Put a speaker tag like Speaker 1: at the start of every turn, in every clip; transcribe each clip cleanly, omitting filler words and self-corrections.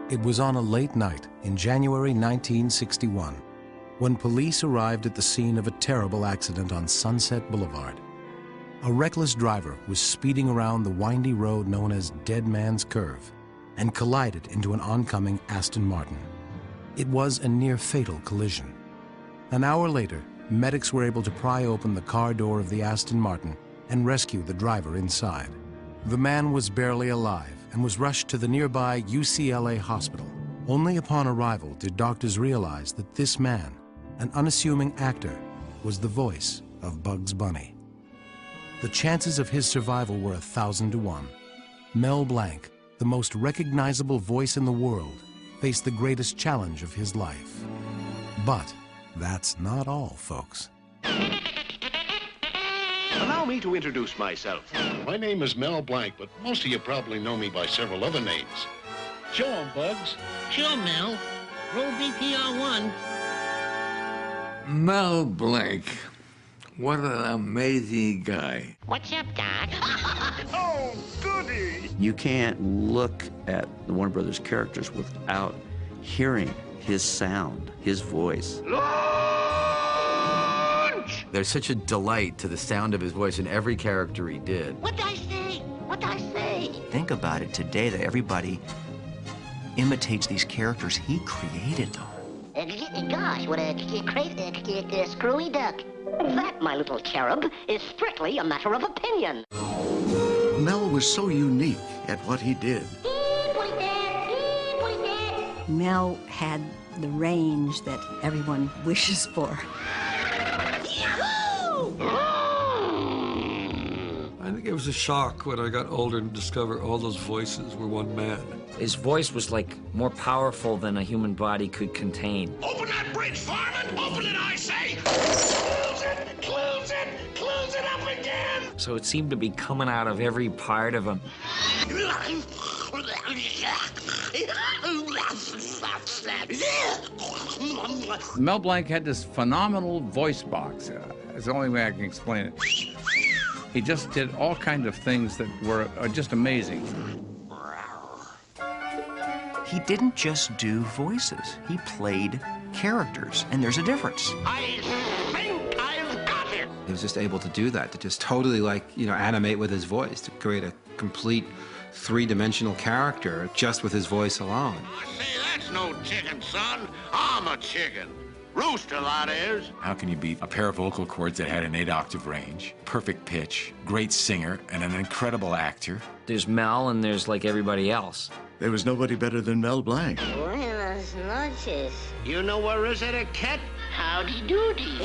Speaker 1: It was on a late night in January 1961 when police arrived at the scene of a terrible accident on Sunset Boulevard. A reckless driver was speeding around the windy road known as Dead Man's Curve and collided into an oncoming Aston Martin. It was a near-fatal collision. An hour later, medics were able to pry open the car door of the Aston Martin and rescue the driver inside. The man was barely alive and was rushed to the nearby UCLA hospital. Only upon arrival did doctors realize that this man, an unassuming actor, was the voice of Bugs Bunny. The chances of his survival were 1,000 to 1. Mel Blanc, the most recognizable voice in the world, faced the greatest challenge of his life. But that's not all, folks.
Speaker 2: Allow me to introduce myself.
Speaker 3: My name is Mel Blanc, but most of you probably know me by several other names. Show 'em, Bugs.
Speaker 4: Sure, Mel. Roll BPR1.
Speaker 5: Mel Blanc. What an amazing guy.
Speaker 4: What's up, Doc?
Speaker 2: Oh, goody!
Speaker 6: You can't look at the Warner Brothers characters without hearing his sound, his voice.
Speaker 2: Launch!
Speaker 7: There's such a delight to the sound of his voice in every character he did.
Speaker 4: What'd I say? What'd I say?
Speaker 8: Think about it today that everybody imitates these characters. He created them.
Speaker 4: Gosh, what a screwy duck. That, my little cherub, is strictly a matter of opinion.
Speaker 3: Mel was so unique at what he did.
Speaker 9: Mel had the range that everyone wishes for.
Speaker 10: I think it was a shock when I got older and discovered all those voices were one man.
Speaker 11: His voice was like more powerful than a human body could contain.
Speaker 2: Open that bridge, Farman! Open it, I say! Close it! Close it! Close it up again!
Speaker 11: So it seemed to be coming out of every part of him.
Speaker 12: Mel Blanc had this phenomenal voice box. It's the only way I can explain it. He just did all kinds of things that were just amazing.
Speaker 8: He didn't just do voices. He played characters, and there's a difference.
Speaker 2: I think I've got it!
Speaker 13: He was just able to do that, to just totally, animate with his voice, to create a complete three-dimensional character just with his voice alone.
Speaker 2: I say, that's no chicken, son. I'm a chicken. Rooster, that is.
Speaker 14: How can you beat a pair of vocal cords that had an 8-octave range, perfect pitch, great singer, and an incredible actor?
Speaker 11: There's Mel and there's like everybody else.
Speaker 3: There was nobody better than Mel Blanc.
Speaker 4: Buenas noches.
Speaker 2: You know where is it, a cat?
Speaker 4: Howdy doody.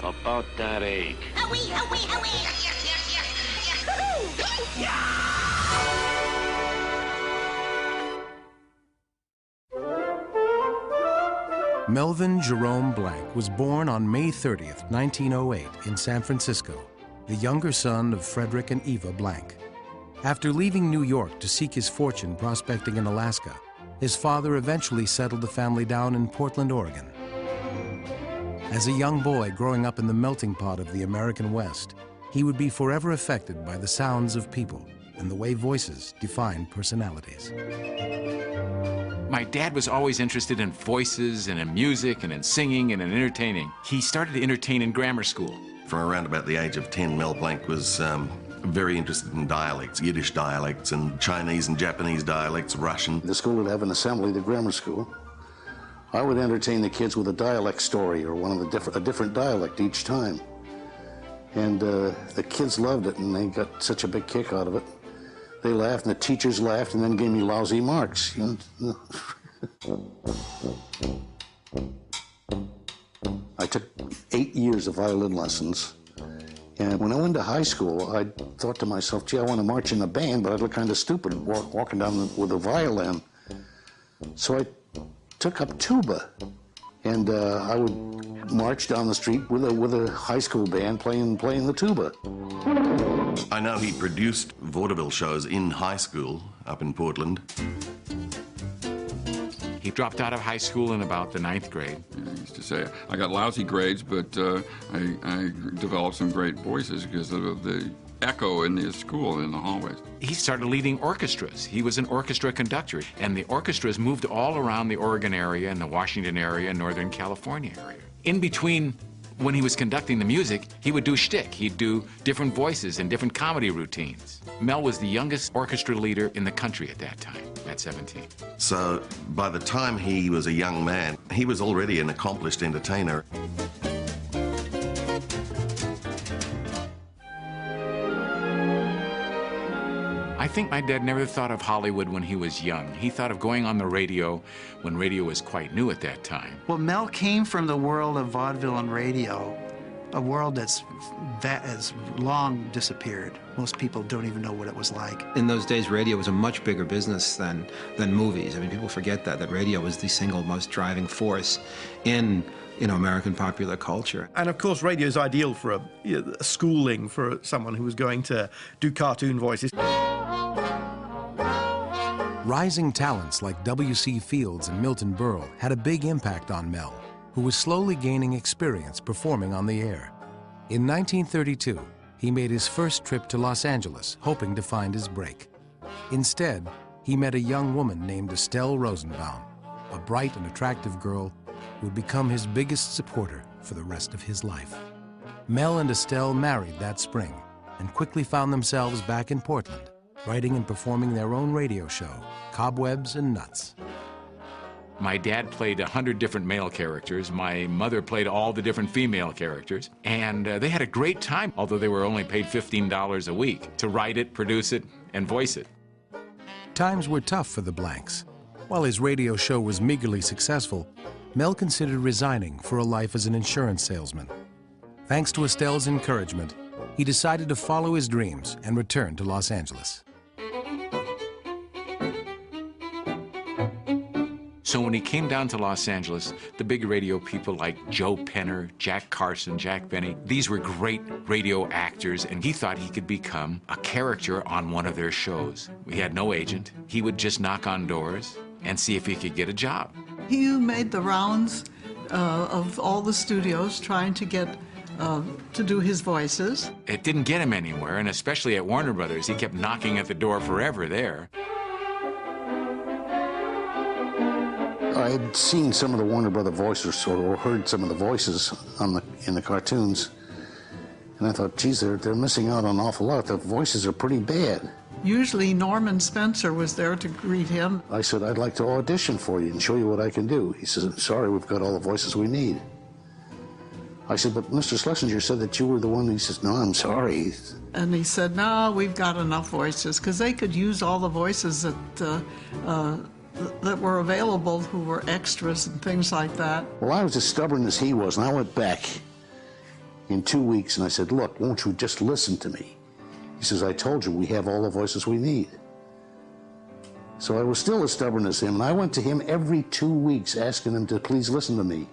Speaker 2: About that egg.
Speaker 4: Howee, howee, howee. Yes, yes, yes, yes. Yeah!
Speaker 1: Melvin Jerome Blanc was born on May 30th, 1908 in San Francisco, the younger son of Frederick and Eva Blanc. After leaving New York to seek his fortune prospecting in Alaska, his father eventually settled the family down in Portland, Oregon. As a young boy growing up in the melting pot of the American West, he would be forever affected by the sounds of people and the way voices define personalities.
Speaker 14: My dad was always interested in voices and in music and in singing and in entertaining. He started to entertain in grammar school.
Speaker 15: From around about the age of 10, Mel Blanc was very interested in dialects, Yiddish dialects and Chinese and Japanese dialects, Russian.
Speaker 16: The school would have an assembly, the grammar school. I would entertain the kids with a dialect story or a different dialect each time. And the kids loved it, and they got such a big kick out of it. They laughed, and the teachers laughed, and then gave me lousy marks. I took 8 years of violin lessons, and when I went to high school, I thought to myself, gee, I want to march in a band, but I'd look kind of stupid walking down with a violin. So I took up tuba, and I would march down the street with a high school band playing the tuba.
Speaker 15: I know he produced vaudeville shows in high school up in Portland.
Speaker 14: He dropped out of high school in about the 9th grade.
Speaker 10: I used to say, I got lousy grades, but I developed some great voices because of the
Speaker 17: echo in his school in the hallways.
Speaker 14: He started leading orchestras. He was an orchestra conductor, and the orchestras moved all around the Oregon area and the Washington area and Northern California area. In between, when he was conducting the music, he would do shtick. He'd do different voices and different comedy routines. Mel was the youngest orchestra leader in the country at that time, at 17.
Speaker 15: So by the time he was a young man, he was already an accomplished entertainer.
Speaker 14: I think my dad never thought of Hollywood when he was young. He thought of going on the radio when radio was quite new at that time.
Speaker 18: Well, Mel came from the world of vaudeville and radio, a world that has long disappeared. Most people don't even know what it was like.
Speaker 13: In those days, radio was a much bigger business than movies. I mean, people forget that radio was the single most driving force in American popular culture.
Speaker 19: And of course, radio is ideal for a schooling for someone who was going to do cartoon voices.
Speaker 1: Rising talents like W.C. Fields and Milton Berle had a big impact on Mel, who was slowly gaining experience performing on the air. In 1932, he made his first trip to Los Angeles, hoping to find his break. Instead, he met a young woman named Estelle Rosenbaum, a bright and attractive girl who would become his biggest supporter for the rest of his life. Mel and Estelle married that spring and quickly found themselves back in Portland, writing and performing their own radio show, Cobwebs and Nuts.
Speaker 14: My dad played 100 different male characters. My mother played all the different female characters. And they had a great time, although they were only paid $15 a week to write it, produce it, and voice it.
Speaker 1: Times were tough for the Blancs. While his radio show was meagerly successful, Mel considered resigning for a life as an insurance salesman. Thanks to Estelle's encouragement, he decided to follow his dreams and return to Los Angeles.
Speaker 14: So when he came down to Los Angeles, the big radio people like Joe Penner, Jack Carson, Jack Benny, these were great radio actors, and he thought he could become a character on one of their shows. He had no agent. He would just knock on doors and see if he could get a job.
Speaker 20: He made the rounds of all the studios trying to get to do his voices.
Speaker 14: It didn't get him anywhere, and especially at Warner Brothers, he kept knocking at the door forever there.
Speaker 16: I had seen some of the Warner Brother voices, or heard some of the voices in the cartoons, and I thought, geez, they're missing out on an awful lot. The voices are pretty bad.
Speaker 20: Usually Norman Spencer was there to greet him.
Speaker 16: I said, I'd like to audition for you and show you what I can do. He says, sorry, we've got all the voices we need. I said, but Mr. Schlesinger said that you were the one. He says, no, I'm sorry.
Speaker 20: And he said, no, we've got enough voices, because they could use all the voices that were available, who were extras and things like that.
Speaker 16: Well, I was as stubborn as he was, and I went back in 2 weeks, and I said, look, won't you just listen to me? He says, I told you, we have all the voices we need. So I was still as stubborn as him, and I went to him every 2 weeks asking him to please listen to me.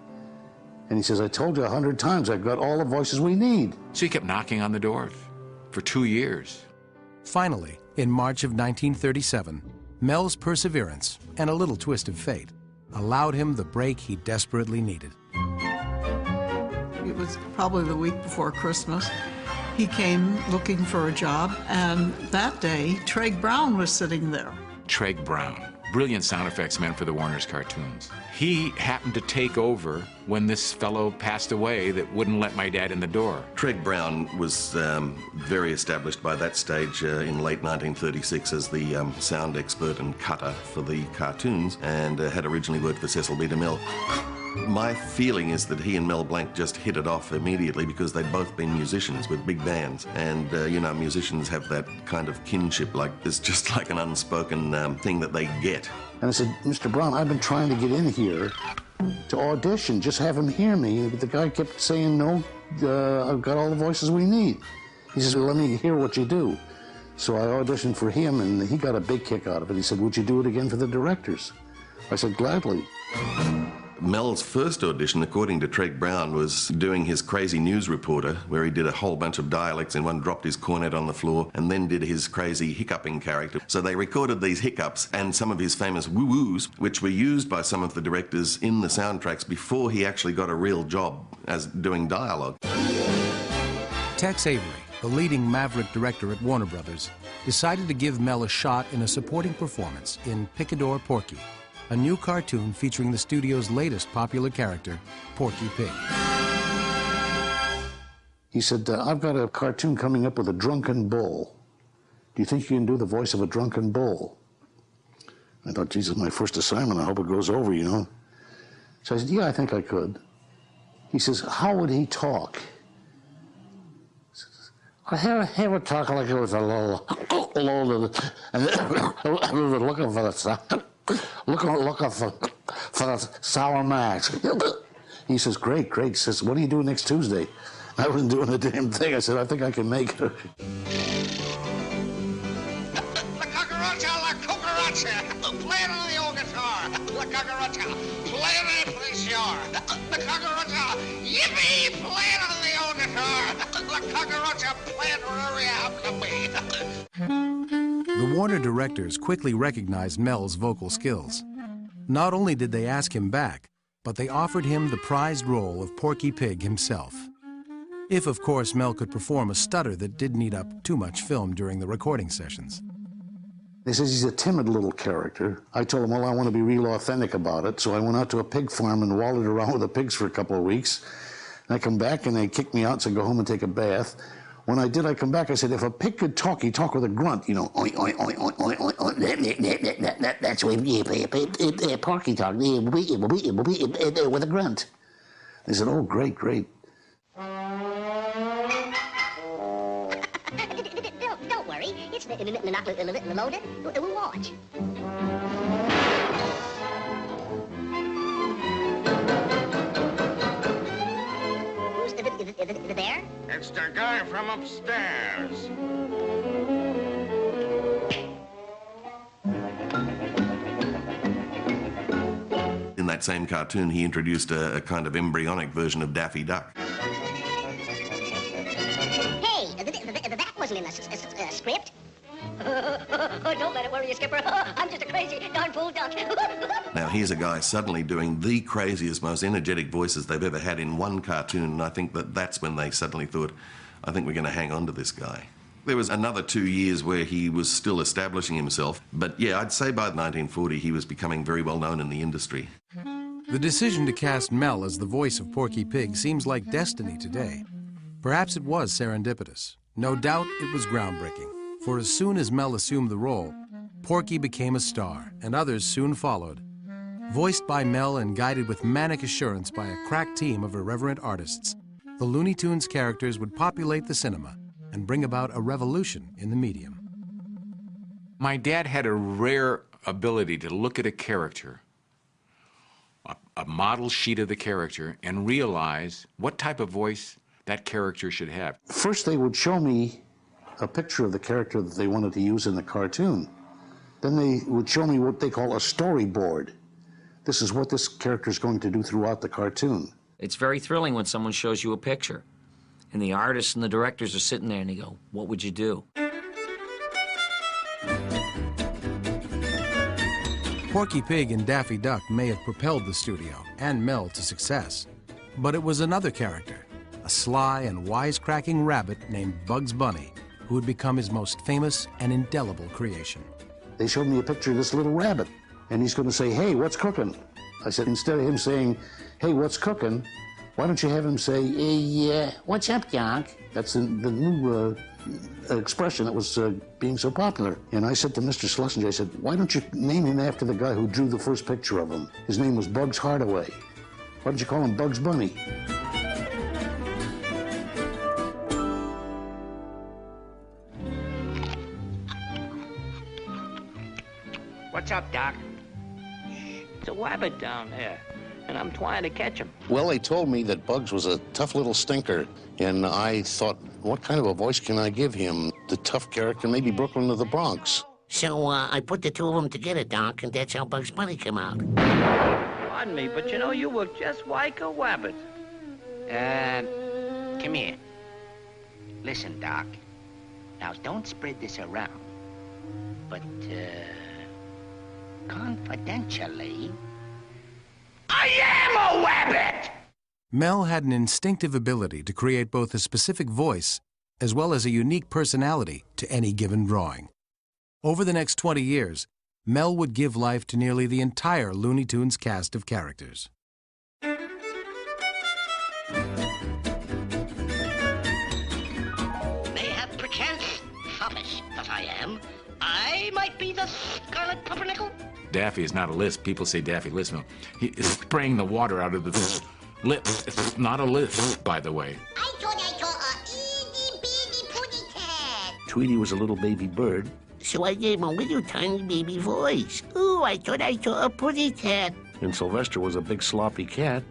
Speaker 16: And he says, I told you 100 times, I've got all the voices we need.
Speaker 14: So he kept knocking on the door for 2 years.
Speaker 1: Finally, in March of 1937, Mel's perseverance and a little twist of fate allowed him the break he desperately needed.
Speaker 20: It was probably the week before Christmas. He came looking for a job, and that day, Treg Brown was sitting there.
Speaker 14: Treg Brown, brilliant sound effects man for the Warner's cartoons. He happened to take over when this fellow passed away that wouldn't let my dad in the door.
Speaker 15: Treg Brown was very established by that stage in late 1936 as the sound expert and cutter for the cartoons, and had originally worked for Cecil B. DeMille. My feeling is that he and Mel Blanc just hit it off immediately because they'd both been musicians with big bands. And, musicians have that kind of kinship, like it's just like an unspoken thing that they get.
Speaker 16: And I said, Mr. Brown, I've been trying to get in here to audition, just have him hear me. But the guy kept saying, no, I've got all the voices we need. He says, well, let me hear what you do. So I auditioned for him, and he got a big kick out of it. He said, would you do it again for the directors? I said, gladly.
Speaker 15: Mel's first audition, according to Treg Brown, was doing his crazy news reporter, where he did a whole bunch of dialects and one dropped his cornet on the floor and then did his crazy hiccuping character. So they recorded these hiccups and some of his famous woo-woos, which were used by some of the directors in the soundtracks before he actually got a real job as doing dialogue.
Speaker 1: Tex Avery, the leading maverick director at Warner Brothers, decided to give Mel a shot in a supporting performance in Picador Porky, a new cartoon featuring the studio's latest popular character, Porky Pig.
Speaker 16: He said, I've got a cartoon coming up with a drunken bull. Do you think you can do the voice of a drunken bull? I thought, Jesus, my first assignment, I hope it goes over, you know. So I said, yeah, I think I could. He says, how would he talk? He would talk like it was a little and looking for the sour max. He says, great, great. He says, what do you do next Tuesday? I wasn't doing a damn thing. I said, I think I can make it.
Speaker 2: Play it on the old guitar. La cucaracha, play it in the shore. La cucaracha, yippee, play it on the old guitar. La cucaracha, play it wherever you happen to be.
Speaker 1: The Warner directors quickly recognized Mel's vocal skills. Not only did they ask him back, but they offered him the prized role of Porky Pig himself. If, of course, Mel could perform a stutter that didn't eat up too much film during the recording sessions.
Speaker 16: He says he's a timid little character. I told him, well, I want to be real authentic about it. So I went out to a pig farm and wallowed around with the pigs for a couple of weeks. And I come back and they kicked me out and said, go home and take a bath. When I did, I come back, I said, if a pig could talk, he'd talk with a grunt, you know. Oink, oink, oink, oink, oink, oink, oink. That's the way Porky talked, with a grunt. They said, oh, great, great.
Speaker 4: Don't worry, it's not loaded. We'll watch. Who's the bear?
Speaker 2: It's the guy from upstairs.
Speaker 15: In that same cartoon, he introduced a kind of embryonic version of Daffy Duck.
Speaker 4: Hey, that wasn't in the script. Don't let it worry you, Skipper. I'm just a crazy, darn-fool duck.
Speaker 15: Now, here's a guy suddenly doing the craziest, most energetic voices they've ever had in one cartoon, and I think that's when they suddenly thought, I think we're going to hang on to this guy. There was another 2 years where he was still establishing himself, but yeah, I'd say by 1940 he was becoming very well known in the industry.
Speaker 1: The decision to cast Mel as the voice of Porky Pig seems like destiny today. Perhaps it was serendipitous. No doubt it was groundbreaking, for as soon as Mel assumed the role, Porky became a star, and others soon followed. Voiced by Mel and guided with manic assurance by a crack team of irreverent artists, the Looney Tunes characters would populate the cinema and bring about a revolution in the medium.
Speaker 14: My dad had a rare ability to look at a character, a model sheet of the character, and realize what type of voice that character should have.
Speaker 16: First, they would show me a picture of the character that they wanted to use in the cartoon. Then they would show me what they call a storyboard. This is what this character is going to do throughout the cartoon.
Speaker 11: It's very thrilling when someone shows you a picture, and the artists and the directors are sitting there and they go, what would you do?
Speaker 1: Porky Pig and Daffy Duck may have propelled the studio and Mel to success, but it was another character, a sly and wisecracking rabbit named Bugs Bunny, who would become his most famous and indelible creation.
Speaker 16: They showed me a picture of this little rabbit, and he's going to say, hey, what's cooking? I said, instead of him saying, hey, what's cooking, why don't you have him say, hey, what's up, Doc? That's the new expression that was being so popular. And I said to Mr. Schlesinger, I said, why don't you name him after the guy who drew the first picture of him? His name was Bugs Hardaway. Why don't you call him Bugs Bunny?
Speaker 21: What's up, Doc? It's a wabbit down there, and I'm trying to catch him.
Speaker 16: Well, they told me that Bugs was a tough little stinker, and I thought, what kind of a voice can I give him? The tough character, maybe Brooklyn or the Bronx.
Speaker 4: So I put the two of them together, Doc, and that's how Bugs Bunny came out.
Speaker 21: Pardon me, but you know, you look just like a wabbit. Come here. Listen, Doc. Now, don't spread this around, but, confidentially, I am a wabbit!
Speaker 1: Mel had an instinctive ability to create both a specific voice as well as a unique personality to any given drawing. Over the next 20 years, Mel would give life to nearly the entire Looney Tunes cast of characters.
Speaker 4: Mayhap perchance, foppish that I am, I might be the Scarlet Pumpernickel.
Speaker 14: Daffy is not a lisp. People say Daffy lisp. No, he is spraying the water out of the lips. It's not a lisp, by the way.
Speaker 4: I thought a itty bitty putty cat.
Speaker 5: Tweety was a little baby bird,
Speaker 21: So I gave him a little tiny baby voice. Ooh, I thought I saw a putty cat.
Speaker 5: and Sylvester was a big sloppy cat,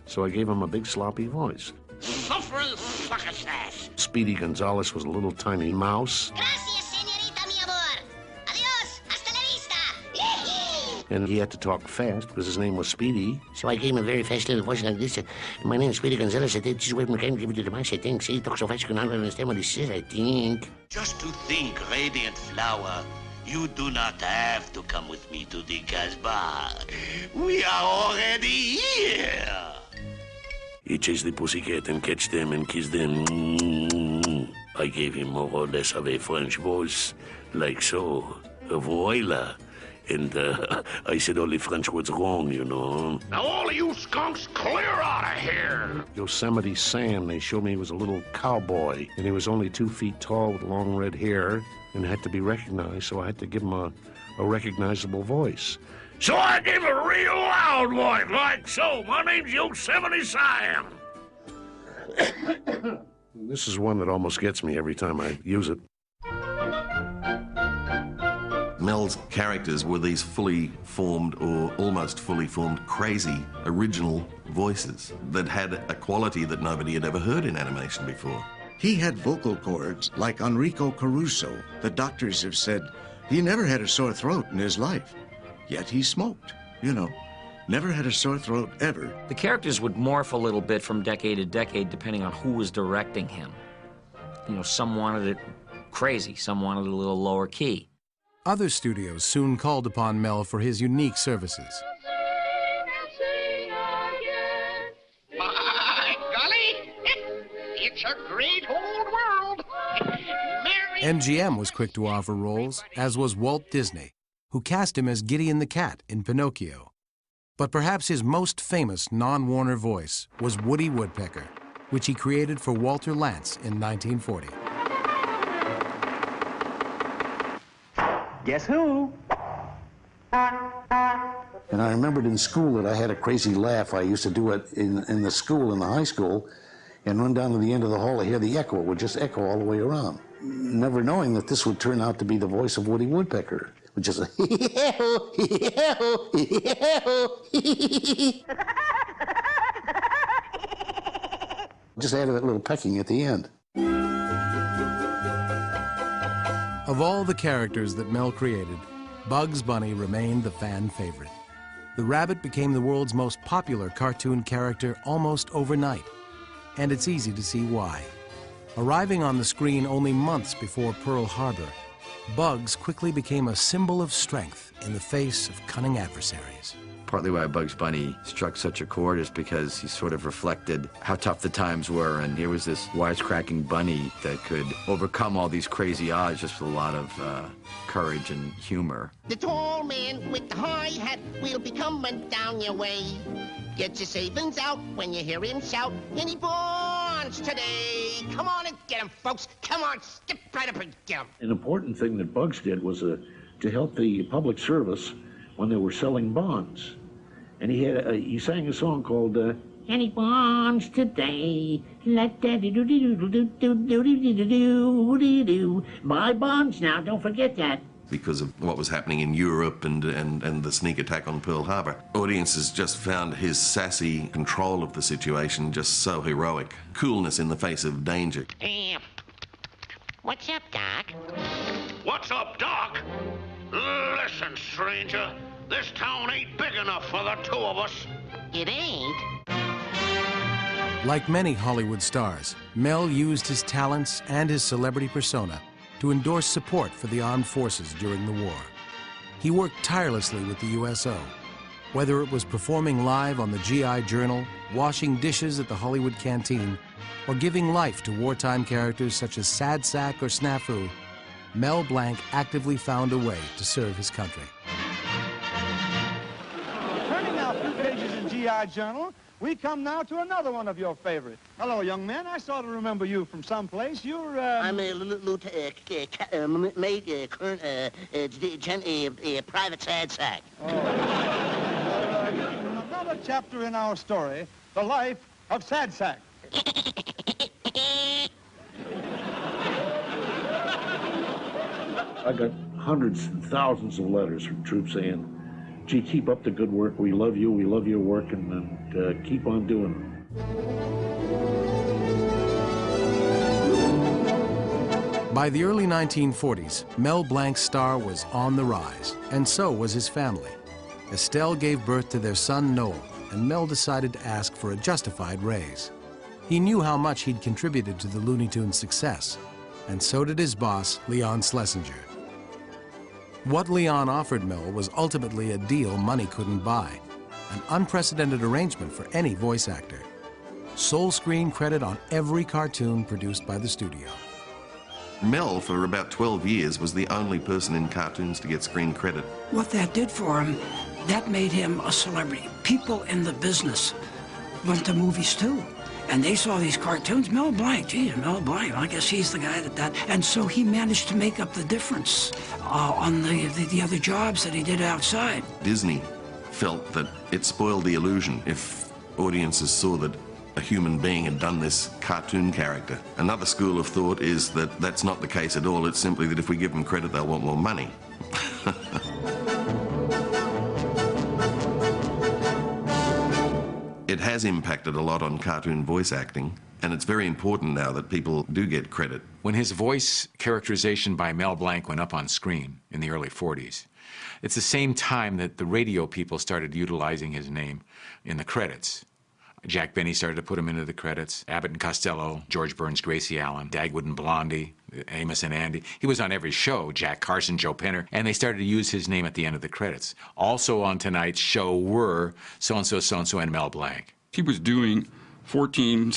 Speaker 5: so I gave him a big sloppy voice.
Speaker 2: Suffering succotash.
Speaker 5: Speedy Gonzales was a little tiny mouse,
Speaker 4: Gracias, señorita, mi amor. Adios, hasta la vista.
Speaker 5: and he had to talk fast because his name was Speedy.
Speaker 21: So I gave him a very fast little voice like this. My name is Speedy Gonzales. I take this away from the game, give it to the mouse, I think. See, he talks so fast you can hardly understand what he says, I think.
Speaker 22: Just to think, radiant flower, you do not have to come with me to the Casbah. We are already here.
Speaker 5: He chased the pussycat and catch them and kiss them. I gave him more or less of a French voice, like so, voila. And I said all the French words wrong, you know.
Speaker 3: Now all of you skunks, clear out of here!
Speaker 5: Yosemite Sam, they showed me he was a little cowboy, and he was only 2 feet tall with long red hair and had to be recognized, so I had to give him a recognizable voice.
Speaker 3: So I gave a real loud voice, like so. My name's Yosemite Sam.
Speaker 5: This is one that almost gets me every time I use it.
Speaker 15: Mel's characters were these fully formed or almost fully formed crazy original voices that had a quality that nobody had ever heard in animation before.
Speaker 23: He had vocal cords like Enrico Caruso. The doctors have said he never had a sore throat in his life. Yet he smoked, you know. Never had a sore throat ever.
Speaker 11: The characters would morph a little bit from decade to decade depending on who was directing him. You know, some wanted it crazy, some wanted it a little lower key.
Speaker 1: Other studios soon called upon Mel for his unique services.
Speaker 2: By golly, it's a great old world.
Speaker 1: MGM was quick to offer roles, as was Walt Disney, who cast him as Gideon the Cat in Pinocchio. But perhaps his most famous non-Warner voice was Woody Woodpecker, which he created for Walter Lantz in 1940.
Speaker 21: Guess who?
Speaker 16: And I remembered in school that I had a crazy laugh. I used to do it in the school, in the high school, and run down to the end of the hall to hear the echo. It would just echo all the way around. Never knowing that this would turn out to be the voice of Woody Woodpecker. Which is a just added that little pecking at the end.
Speaker 1: Of all the characters that Mel created, Bugs Bunny remained the fan favorite. The rabbit became the world's most popular cartoon character almost overnight, and it's easy to see why. Arriving on the screen only months before Pearl Harbor, Bugs quickly became a symbol of strength in the face of cunning adversaries.
Speaker 7: Partly why Bugs Bunny struck such a chord is because he sort of reflected how tough the times were, and here was this wisecracking bunny that could overcome all these crazy odds just with a lot of courage and humor.
Speaker 21: The tall man with the high hat will be coming down your way. Get your savings out when you hear him shout, and he borns today. Come on and get him, folks. Come on, skip right up and get him.
Speaker 5: An important thing that Bugs did was to help the public service when they were selling bonds. And he sang a song called
Speaker 21: Any bonds today? Let that buy bonds now. Don't forget that.
Speaker 15: Because of what was happening in Europe and the sneak attack on Pearl Harbor. Audiences just found his sassy control of the situation just so heroic. Coolness in the face of danger.
Speaker 21: What's up, Doc?
Speaker 3: What's up, Doc? Listen, stranger, this town ain't big enough for the two of us.
Speaker 21: It ain't.
Speaker 1: Like many Hollywood stars, Mel used his talents and his celebrity persona to endorse support for the armed forces during the war. He worked tirelessly with the USO, whether it was performing live on the GI Journal, washing dishes at the Hollywood Canteen, or giving life to wartime characters such as Sad Sack or Snafu, Mel Blanc actively found a way to serve his country.
Speaker 6: Turning now a few pages in G.I. Journal, we come now to another one of your favorites. Hello, young man. I sort of remember you from someplace. You're,
Speaker 4: I'm a private Sad Sack.
Speaker 6: Another chapter in our story, the life of Sad Sack.
Speaker 9: I got hundreds and thousands of letters from troops saying, gee, keep up the good work. We love you. We love your work, and keep on doing it.
Speaker 1: By the early 1940s, Mel Blanc's star was on the rise, and so was his family. Estelle gave birth to their son Noel, and Mel decided to ask for a justified raise. He knew how much he'd contributed to the Looney Tunes' success, and so did his boss, Leon Schlesinger. What Leon offered Mel was ultimately a deal money couldn't buy, an unprecedented arrangement for any voice actor. Sole screen credit on every cartoon produced by the studio.
Speaker 15: Mel, for about 12 years, was the only person in cartoons to get screen credit.
Speaker 12: What that did for him, that made him a celebrity. People in the business went to movies too. And they saw these cartoons, Mel Blanc, gee, Mel Blanc, I guess he's the guy that. And so he managed to make up the difference on the other jobs that he did outside.
Speaker 15: Disney felt that it spoiled the illusion if audiences saw that a human being had done this cartoon character. Another school of thought is that that's not the case at all. It's simply that if we give them credit, they'll want more money. It has impacted a lot on cartoon voice acting, and it's very important now that people do get credit.
Speaker 14: When his voice characterization by Mel Blanc went up on screen in the early 40s, it's the same time that the radio people started utilizing his name in the credits. Jack Benny started to put him into the credits. Abbott and Costello, George Burns, Gracie Allen, Dagwood and Blondie, Amos and Andy. He was on every show, Jack Carson, Joe Penner, and they started to use his name at the end of the credits. Also on tonight's show were so-and-so, and Mel Blanc.
Speaker 17: He was doing 15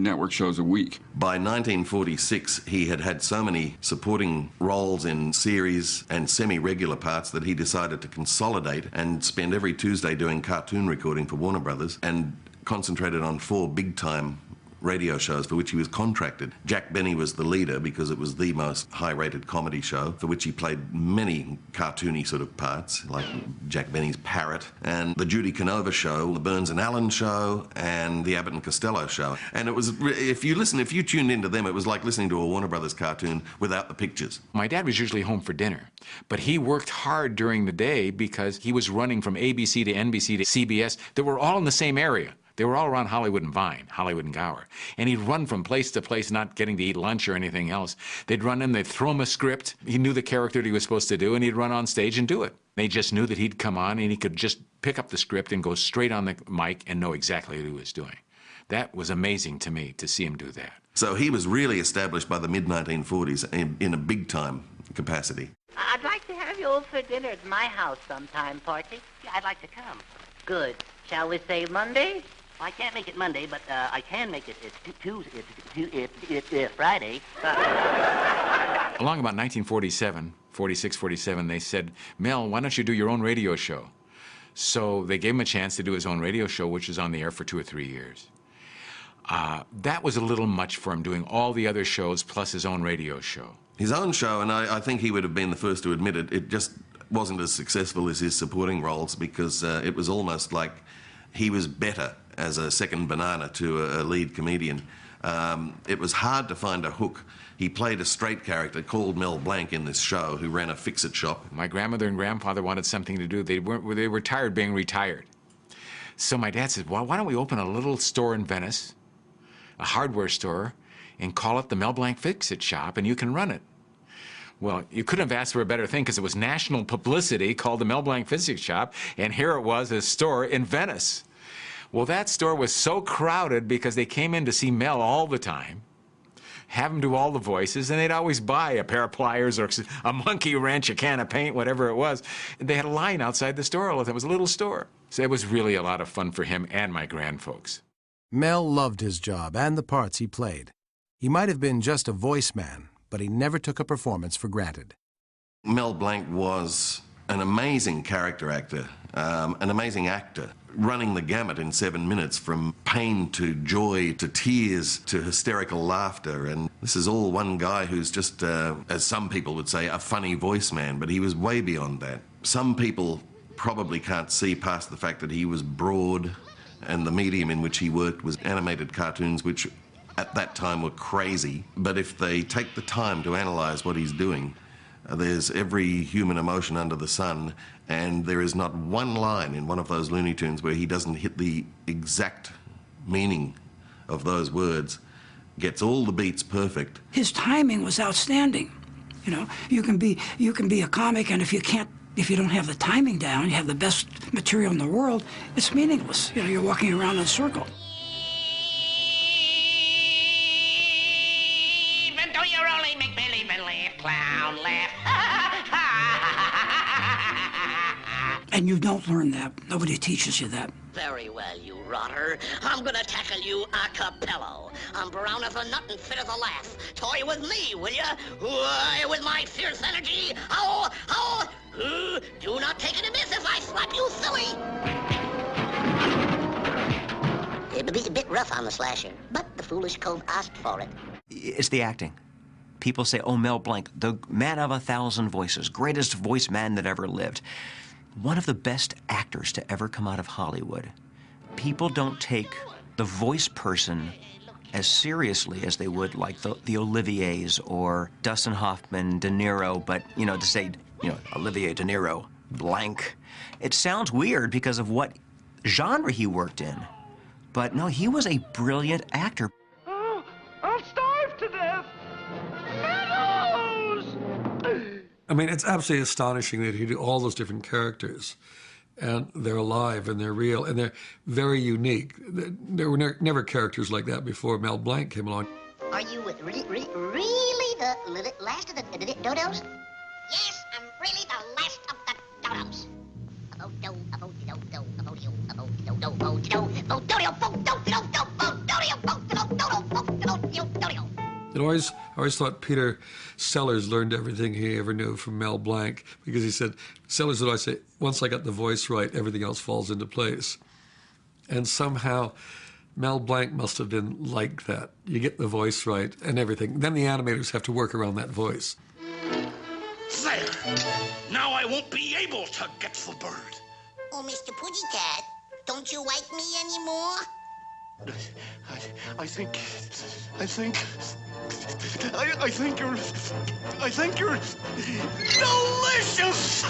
Speaker 17: network shows a week.
Speaker 15: By 1946, he had had so many supporting roles in series and semi-regular parts that he decided to consolidate and spend every Tuesday doing cartoon recording for Warner Brothers and concentrated on 4 big-time radio shows for which he was contracted. Jack Benny was the leader because it was the most high-rated comedy show for which he played many cartoony sort of parts, like Jack Benny's Parrot, and the Judy Canova show, the Burns and Allen show, and the Abbott and Costello show. And it was, if you tuned into them, it was like listening to a Warner Brothers cartoon without the pictures.
Speaker 14: My dad was usually home for dinner, but he worked hard during the day because he was running from ABC to NBC to CBS. They were all in the same area. They were all around Hollywood and Vine, Hollywood and Gower. And he'd run from place to place, not getting to eat lunch or anything else. They'd run in, they'd throw him a script. He knew the character that he was supposed to do, and he'd run on stage and do it. They just knew that he'd come on, and he could just pick up the script and go straight on the mic and know exactly what he was doing. That was amazing to me, to see him do that.
Speaker 15: So he was really established by the mid-1940s in a big-time capacity.
Speaker 4: I'd like to have you over for dinner at my house sometime, Porky. I'd like to come. Good. Shall we say Monday? I can't make it Monday, but I can make it Friday.
Speaker 14: Along about 1947, 46, 47, they said, Mel, why don't you do your own radio show? So they gave him a chance to do his own radio show, which was on the air for 2 or 3 years. That was a little much for him, doing all the other shows plus his own radio show.
Speaker 15: His own show, and I think he would have been the first to admit it, it just wasn't as successful as his supporting roles because it was almost like he was better as a second banana to a lead comedian. It was hard to find a hook. He played a straight character called Mel Blanc in this show who ran a fix-it shop.
Speaker 14: My grandmother and grandfather wanted something to do. They were tired being retired. So my dad said, well, why don't we open a little store in Venice, a hardware store, and call it the Mel Blanc Fix-It Shop, and you can run it. Well, you couldn't have asked for a better thing because it was national publicity called the Mel Blanc Fix-It Shop, and here it was, a store in Venice. Well, that store was so crowded because they came in to see Mel all the time, have him do all the voices, and they'd always buy a pair of pliers or a monkey wrench, a can of paint, whatever it was. They had a line outside the store all the time. It was a little store. So it was really a lot of fun for him and my grandfolks.
Speaker 1: Mel loved his job and the parts he played. He might have been just a voice man, but he never took a performance for granted.
Speaker 15: Mel Blanc was an amazing character actor, an amazing actor, running the gamut in 7 minutes from pain to joy to tears to hysterical laughter. And this is all one guy who's just, as some people would say, a funny voice man, but he was way beyond that. Some people probably can't see past the fact that he was broad, and the medium in which he worked was animated cartoons, which at that time were crazy. But if they take the time to analyse what he's doing, there's every human emotion under the sun, and there is not one line in one of those Looney Tunes where he doesn't hit the exact meaning of those words, gets all the beats perfect.
Speaker 12: His timing was outstanding. You know, you can be a comic, and if you don't have the timing down, you have the best material in the world, it's meaningless. You know, you're walking around in a circle.
Speaker 21: Even though you're only make-believe and laugh, clown, laugh.
Speaker 12: And you don't learn that. Nobody teaches you that.
Speaker 22: Very well, you rotter. I'm gonna tackle you a cappello. I'm brown as a nut and fit as a laugh. Toy with me, will ya? Why, with my fierce energy. Oh, oh! Do not take it amiss if I slap you silly. It'd be a bit rough on the slasher, but the foolish cove asked for it.
Speaker 8: It's the acting. People say, oh, Mel Blanc, the man of 1,000 voices, greatest voice man that ever lived. One of the best actors to ever come out of Hollywood. People don't take the voice person as seriously as they would like the Oliviers or Dustin Hoffman, De Niro, but, you know, to say, you know, Olivier, De Niro, Blanc, it sounds weird because of what genre he worked in. But no, he was a brilliant actor.
Speaker 2: Oh, I'll starve to death. Meadows!
Speaker 10: I mean, it's absolutely astonishing that he did all those different characters, and they're alive and they're real and they're very unique. There were never characters like that before Mel Blanc came along.
Speaker 21: Are you really the last of the dodos? Yes, I'm really the last of the dodos.
Speaker 10: I always thought Peter Sellers learned everything he ever knew from Mel Blanc, because he said, Sellers would always say, once I got the voice right, everything else falls into place. And somehow Mel Blanc must have been like that. You get the voice right and everything. Then the animators have to work around that voice.
Speaker 22: There! Now I won't be able to get the bird.
Speaker 21: Oh, Mr. Pussycat, don't you like me anymore?
Speaker 22: I think you're delicious!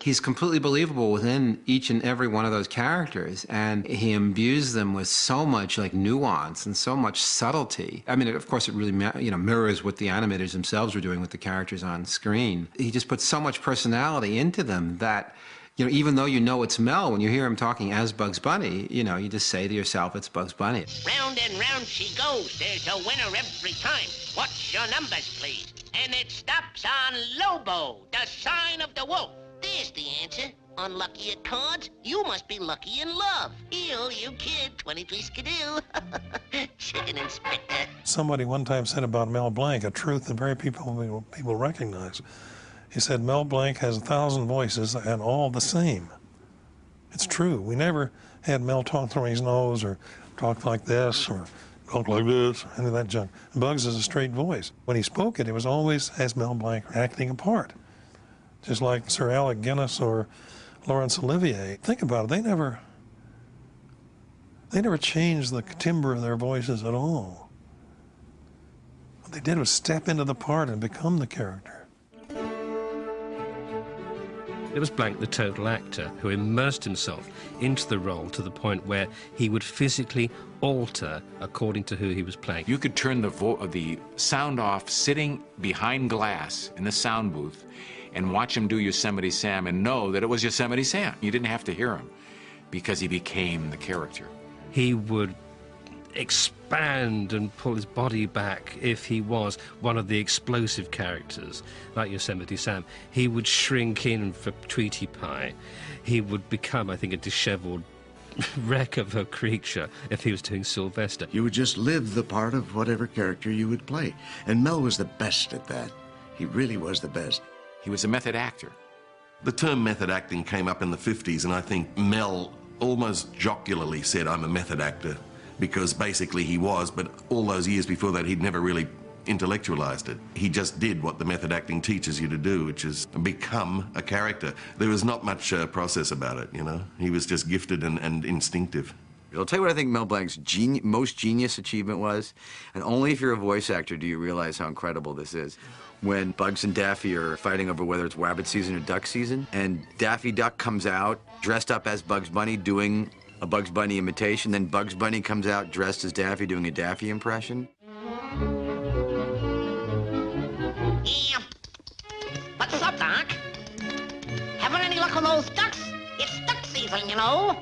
Speaker 13: He's completely believable within each and every one of those characters, and he imbues them with so much like nuance and so much subtlety. I mean, of course, it really mirrors what the animators themselves were doing with the characters on screen. He just puts so much personality into them that, you know, even though you know it's Mel, when you hear him talking as Bugs Bunny, you know, you just say to yourself, it's Bugs Bunny.
Speaker 21: Round and round she goes. There's a winner every time. What's your numbers, please? And it stops on Lobo, the sign of the wolf. There's the answer. Unlucky at cards? You must be lucky in love. Ew, you kid. 23 skidoo. Chicken inspector.
Speaker 18: Somebody one time said about Mel Blanc, a truth that very people recognize. He said, Mel Blanc has 1,000 voices and all the same. It's true. We never had Mel talk through his nose or talk like this or talk like this, any of that junk. Bugs is a straight voice. When he spoke it was always as Mel Blanc acting a part. Just like Sir Alec Guinness or Laurence Olivier. Think about it, they never changed the timbre of their voices at all. What they did was step into the part and become the character.
Speaker 24: It was Blanc, the total actor, who immersed himself into the role to the point where he would physically alter according to who he was playing.
Speaker 14: You could turn the sound off sitting behind glass in the sound booth and watch him do Yosemite Sam and know that it was Yosemite Sam. You didn't have to hear him because he became the character.
Speaker 24: He would expand and pull his body back if he was one of the explosive characters, like Yosemite Sam. He would shrink in for Tweety Pie. He would become, I think, a disheveled wreck of a creature if he was doing Sylvester.
Speaker 11: You would just live the part of whatever character you would play. And Mel was the best at that. He really was the best.
Speaker 14: He was a method actor.
Speaker 15: The term method acting came up in the 50s, and I think Mel almost jocularly said, I'm a method actor, because basically he was, but all those years before that, he'd never really intellectualized it. He just did what the method acting teaches you to do, which is become a character. There was not much process about it, you know. He was just gifted and instinctive.
Speaker 7: I'll tell you what I think Mel Blanc's most genius achievement was, and only if you're a voice actor do you realize how incredible this is. When Bugs and Daffy are fighting over whether it's rabbit season or duck season, and Daffy Duck comes out dressed up as Bugs Bunny doing a Bugs Bunny imitation, then Bugs Bunny comes out dressed as Daffy doing a Daffy impression.
Speaker 21: Yeah. What's up, Doc? Having any luck with those ducks? It's duck season, you know.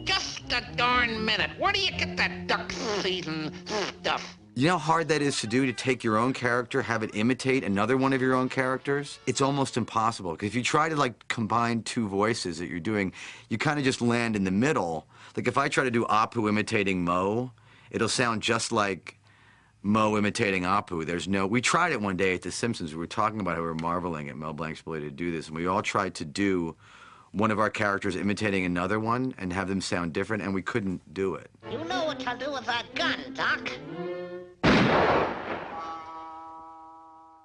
Speaker 2: Just a darn minute. Where do you get that duck season stuff?
Speaker 7: You know how hard that is to do, to take your own character, have it imitate another one of your own characters? It's almost impossible, because if you try to, like, combine two voices that you're doing, you kind of just land in the middle. Like, if I try to do Apu imitating Mo, it'll sound just like Mo imitating Apu. There's no... We tried it one day at The Simpsons. We were talking about how we were marveling at Mel Blanc's ability to do this, and we all tried to do one of our characters imitating another one and have them sound different, and we couldn't do it.
Speaker 21: You know what to do with that gun, Doc.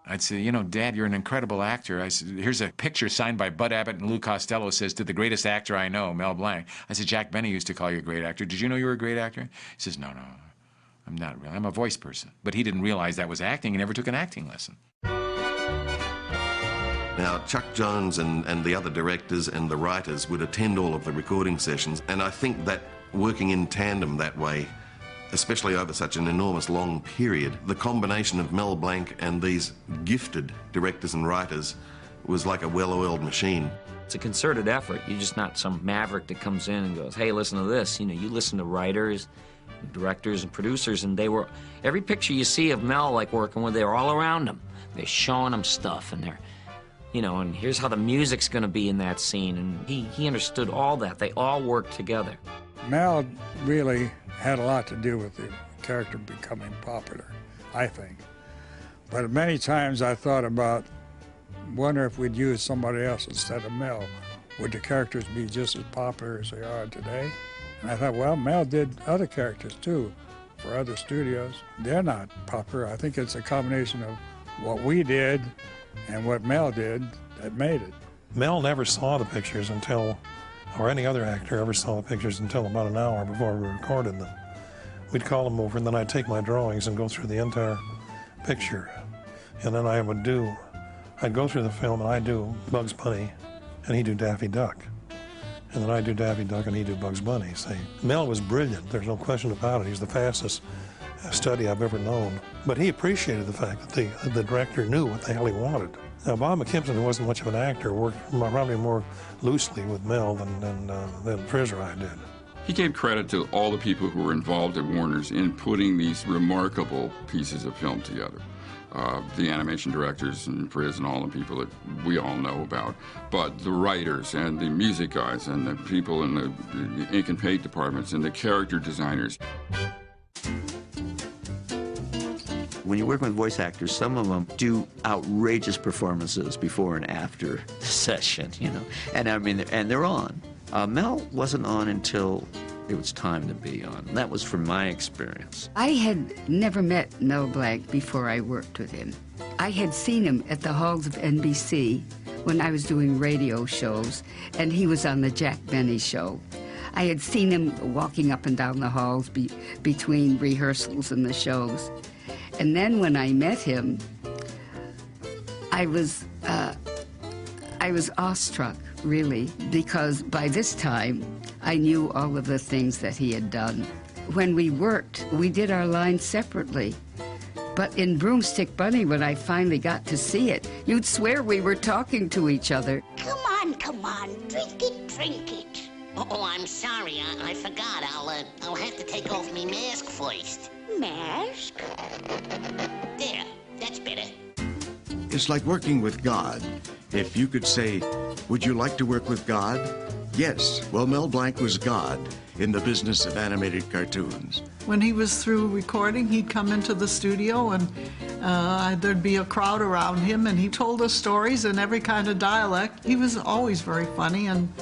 Speaker 14: I'd say, you know, Dad, you're an incredible actor. I said, here's a picture signed by Bud Abbott and Lou Costello. Says, to the greatest actor I know, Mel Blanc. I said, Jack Benny used to call you a great actor. Did you know you were a great actor? He says, no, I'm not really. I'm a voice person. But he didn't realize that was acting. He never took an acting lesson.
Speaker 15: Now, Chuck Jones and the other directors and the writers would attend all of the recording sessions, and I think that working in tandem that way, especially over such an enormous long period, the combination of Mel Blanc and these gifted directors and writers was like a well-oiled machine.
Speaker 19: It's a concerted effort. You're just not some maverick that comes in and goes, hey, listen to this. You know, you listen to writers, directors, and producers, and they were, every picture you see of Mel, like, working with, they're all around him. They're showing him stuff, and they're, you know, and here's how the music's going to be in that scene, and he understood all that. They all worked together.
Speaker 20: Mel really had a lot to do with the character becoming popular, I think. But many times I thought about, wonder if we'd use somebody else instead of Mel. Would the characters be just as popular as they are today? And I thought, well, Mel did other characters too for other studios. They're not popular. I think it's a combination of what we did and what Mel did that made it.
Speaker 18: Mel never saw the pictures until, or any other actor ever saw the pictures until about an hour before we recorded them. We'd call them over, and then I'd take my drawings and go through the entire picture. And then I'd go through the film, and I'd do Bugs Bunny, and he'd do Daffy Duck. And then I'd do Daffy Duck, and he'd do Bugs Bunny. See, Mel was brilliant. There's no question about it. He's the fastest study I've ever known. But he appreciated the fact that the director knew what the hell he wanted. Now, Bob McKimpton, who wasn't much of an actor, worked probably more loosely with Mel than Frizz-Ride did.
Speaker 17: He gave credit to all the people who were involved at Warner's in putting these remarkable pieces of film together. The animation directors and Frizz and all the people that we all know about, but the writers and the music guys and the people in the ink and paint departments and the character designers.
Speaker 23: When you work with voice actors, some of them do outrageous performances before and after the session, you know. And I mean, and they're on. Mel wasn't on until it was time to be on. That was from my experience.
Speaker 25: I had never met Mel Blanc before I worked with him. I had seen him at the halls of NBC when I was doing radio shows, and he was on the Jack Benny show. I had seen him walking up and down the halls between rehearsals and the shows. And then when I met him, I was awestruck, really, because by this time, I knew all of the things that he had done. When we worked, we did our lines separately. But in Broomstick Bunny, when I finally got to see it, you'd swear we were talking to each other.
Speaker 21: Come on, drink it. Oh, I'm sorry, I forgot. I'll have to take off me mask first.
Speaker 22: Mask?
Speaker 21: There, that's better.
Speaker 11: It's like working with God. If you could say, would you like to work with God? Yes. Well, Mel Blanc was God in the business of animated cartoons.
Speaker 3: When he was through recording, he'd come into the studio and there'd be a crowd around him, and he told us stories in every kind of dialect. He was always very funny and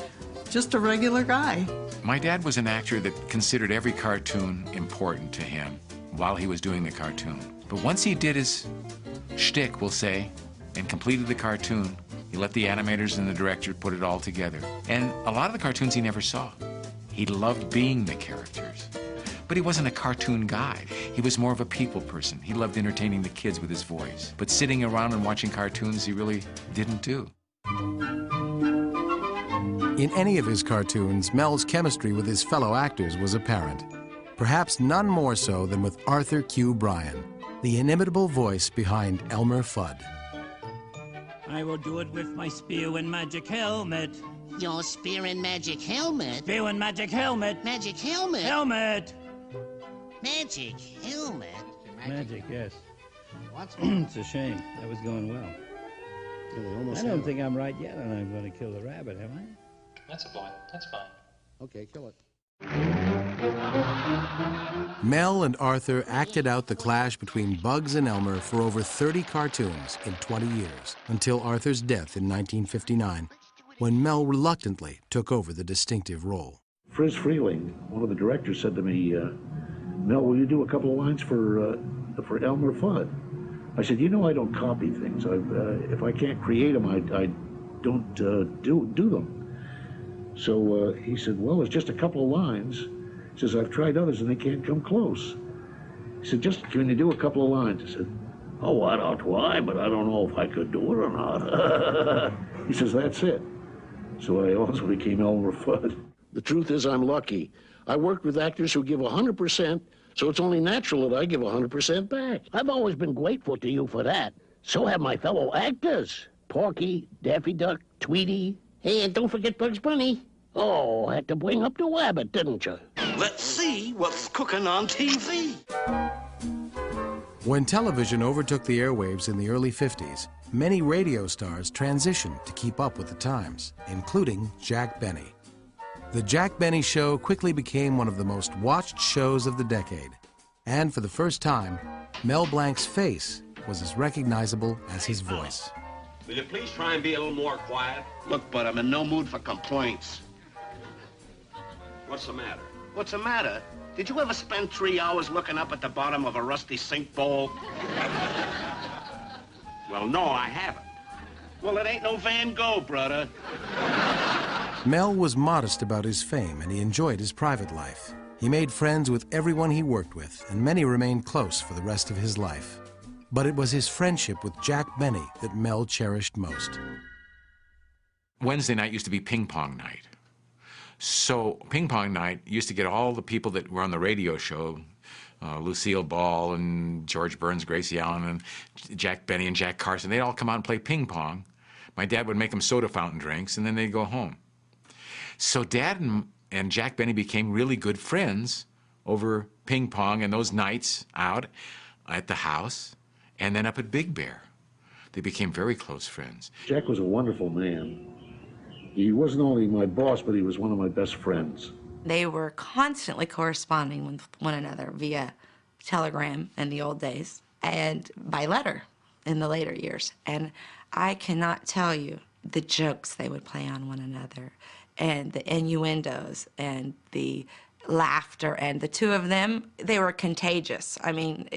Speaker 3: just a regular guy.
Speaker 14: My dad was an actor that considered every cartoon important to him while he was doing the cartoon. But once he did his shtick, we'll say, and completed the cartoon, he let the animators and the director put it all together. And a lot of the cartoons he never saw. He loved being the characters. But he wasn't a cartoon guy. He was more of a people person. He loved entertaining the kids with his voice. But sitting around and watching cartoons, he really didn't do.
Speaker 1: In any of his cartoons, Mel's chemistry with his fellow actors was apparent. Perhaps none more so than with Arthur Q. Bryan, the inimitable voice behind Elmer Fudd.
Speaker 5: I will do it with my spear and magic helmet.
Speaker 21: Your spear and magic helmet?
Speaker 5: Spear and magic helmet.
Speaker 21: Magic helmet?
Speaker 5: Helmet!
Speaker 21: Magic helmet?
Speaker 5: Magic, yes. It's a shame. That was going well. I don't think I'm right yet, and I'm going to kill the rabbit, am I?
Speaker 6: That's fine. That's fine.
Speaker 9: Okay, kill it.
Speaker 1: Mel and Arthur acted out the clash between Bugs and Elmer for over 30 cartoons in 20 years, until Arthur's death in 1959, when Mel reluctantly took over the distinctive role.
Speaker 16: Friz Freeling, one of the directors, said to me, Mel, will you do a couple of lines for Elmer Fudd? I said, you know, I don't copy things. If I can't create them, I don't do them. So he said, well, it's just a couple of lines. He says, I've tried others and they can't come close. He said, just can you do a couple of lines? I said, oh, I'll try, but I don't know if I could do it or not. He says, that's it. So I also became Elmer Fudd. The truth is I'm lucky. I worked with actors who give 100%, so it's only natural that I give 100% back.
Speaker 21: I've always been grateful to you for that. So have my fellow actors. Porky, Daffy Duck, Tweety. Hey, and don't forget Bugs Bunny. Oh, had to bring up the rabbit, didn't you?
Speaker 26: Let's see what's cooking on TV.
Speaker 1: When television overtook the airwaves in the early 50s, many radio stars transitioned to keep up with the times, including Jack Benny. The Jack Benny Show quickly became one of the most watched shows of the decade. And for the first time, Mel Blanc's face was as recognizable as his voice.
Speaker 26: Will you please try and be a little more quiet?
Speaker 21: Look, bud, I'm in no mood for complaints.
Speaker 26: What's the matter?
Speaker 21: What's the matter? Did you ever spend 3 hours looking up at the bottom of a rusty sink bowl?
Speaker 26: Well, no, I haven't.
Speaker 21: Well, it ain't no Van Gogh, brother.
Speaker 1: Mel was modest about his fame, and he enjoyed his private life. He made friends with everyone he worked with, and many remained close for the rest of his life. But it was his friendship with Jack Benny that Mel cherished most.
Speaker 14: Wednesday night used to be ping pong night. So ping pong night used to get all the people that were on the radio show, Lucille Ball and George Burns, Gracie Allen, and Jack Benny and Jack Carson. They'd all come out and play ping pong. My dad would make them soda fountain drinks, and then they'd go home. So Dad and Jack Benny became really good friends over ping pong and those nights out at the house and then up at Big Bear. They became very close friends.
Speaker 16: Jack was a wonderful man. He wasn't only my boss, but he was one of my best friends.
Speaker 27: They were constantly corresponding with one another via telegram in the old days and by letter in the later years. And I cannot tell you the jokes they would play on one another and the innuendos and the laughter, and the two of them, they were contagious. I mean,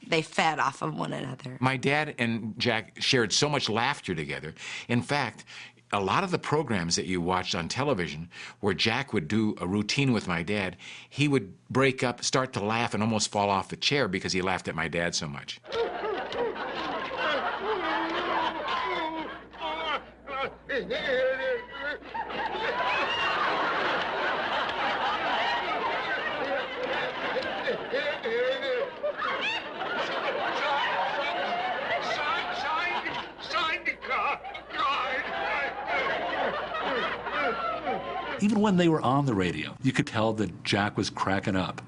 Speaker 27: they fed off of one another.
Speaker 14: My dad and Jack shared so much laughter together. In fact, a lot of the programs that you watched on television where Jack would do a routine with my dad, he would break up, start to laugh, and almost fall off the chair because he laughed at my dad so much.
Speaker 6: Even when they were on the radio, you could tell that Jack was cracking up.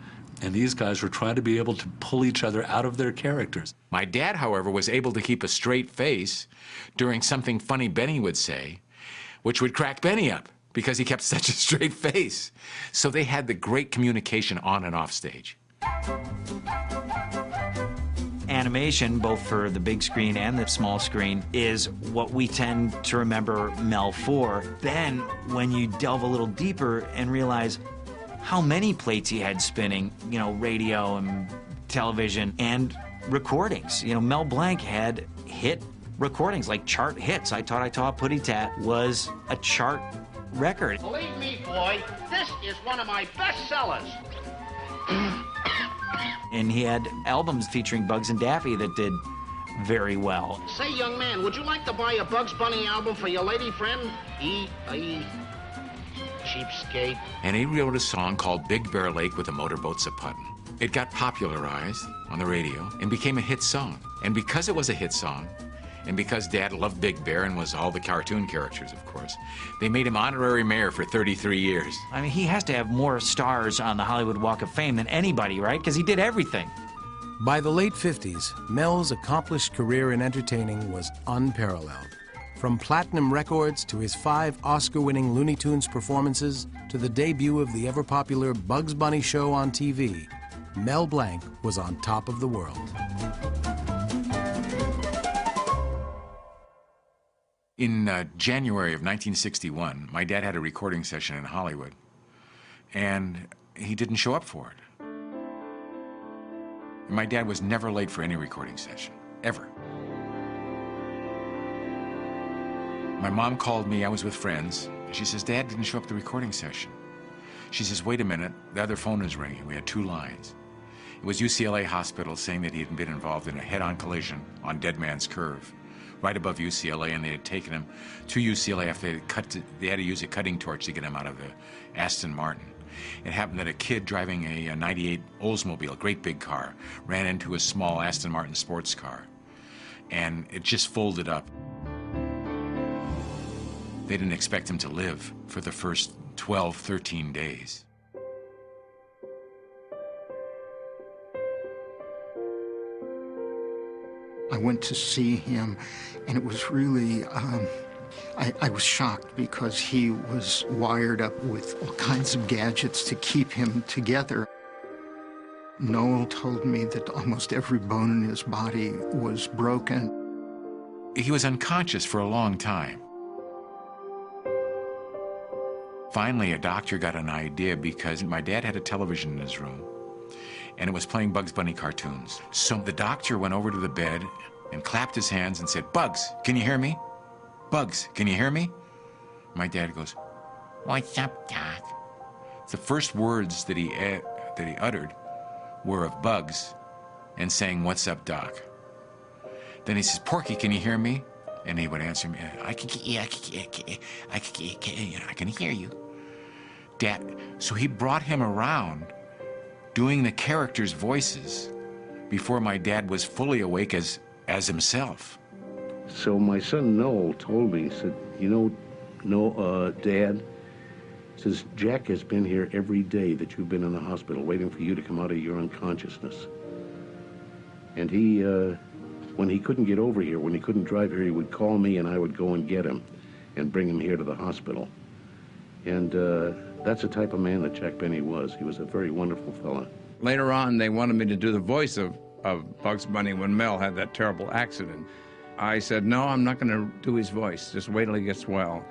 Speaker 4: And these guys were trying to be able to pull each other out of their characters.
Speaker 14: My dad, however, was able to keep a straight face during something funny Benny would say, which would crack Benny up because he kept such a straight face. So they had the great communication on and off stage.
Speaker 8: Animation, both for the big screen and the small screen, is what we tend to remember Mel for. Then, when you delve a little deeper and realize how many plates he had spinning, you know, radio and television and recordings. You know, Mel Blanc had hit recordings, like chart hits. I Taught Putty Tat was a chart record.
Speaker 2: Believe me, boy, this is one of my best sellers.
Speaker 8: And he had albums featuring Bugs and Daffy that did very well.
Speaker 2: Say, young man, would you like to buy a Bugs Bunny album for your lady friend? Cheapskate.
Speaker 14: And he wrote a song called Big Bear Lake with the Motorboats a-Puttin'. It got popularized on the radio and became a hit song. And because it was a hit song, and because Dad loved Big Bear and was all the cartoon characters, of course, they made him honorary mayor for 33 years.
Speaker 8: I mean, he has to have more stars on the Hollywood Walk of Fame than anybody, right? Because he did everything.
Speaker 1: By the late 50s, Mel's accomplished career in entertaining was unparalleled. From platinum records to his 5 Oscar-winning Looney Tunes performances to the debut of the ever-popular Bugs Bunny show on TV, Mel Blanc was on top of the world.
Speaker 14: In January of 1961, my dad had a recording session in Hollywood, and he didn't show up for it. My dad was never late for any recording session, ever. My mom called me, I was with friends, and she says, Dad didn't show up at the recording session. She says, wait a minute, the other phone is ringing. We had 2 lines. It was UCLA Hospital saying that he had been involved in a head-on collision on Dead Man's Curve, right above UCLA, and they had taken him to UCLA after they had to use a cutting torch to get him out of the Aston Martin. It happened that a kid driving a 98 Oldsmobile, a great big car, ran into a small Aston Martin sports car, and it just folded up. They didn't expect him to live for the first 12, 13 days.
Speaker 9: I went to see him, and it was really, I was shocked because he was wired up with all kinds of gadgets to keep him together. Noel told me that almost every bone in his body was broken.
Speaker 14: He was unconscious for a long time. Finally, a doctor got an idea because my dad had a television in his room, and it was playing Bugs Bunny cartoons. So the doctor went over to the bed and clapped his hands and said, Bugs, can you hear me? Bugs, can you hear me? My dad goes, what's up, Doc? The first words that he uttered were of Bugs and saying, what's up, Doc? Then he says, Porky, can you hear me? And he would answer me, I can hear you. Dad, so he brought him around doing the characters' voices before my dad was fully awake as himself.
Speaker 16: So my son Noel told me, he said, you know, Dad, says, Jack has been here every day that you've been in the hospital waiting for you to come out of your unconsciousness. And he, when he couldn't get over here, when he couldn't drive here, he would call me and I would go and get him and bring him here to the hospital. And that's the type of man that Jack Benny was. He was a very wonderful fella.
Speaker 10: Later on, they wanted me to do the voice of Bugs Bunny when Mel had that terrible accident. I said, no, I'm not going to do his voice. Just wait till he gets well.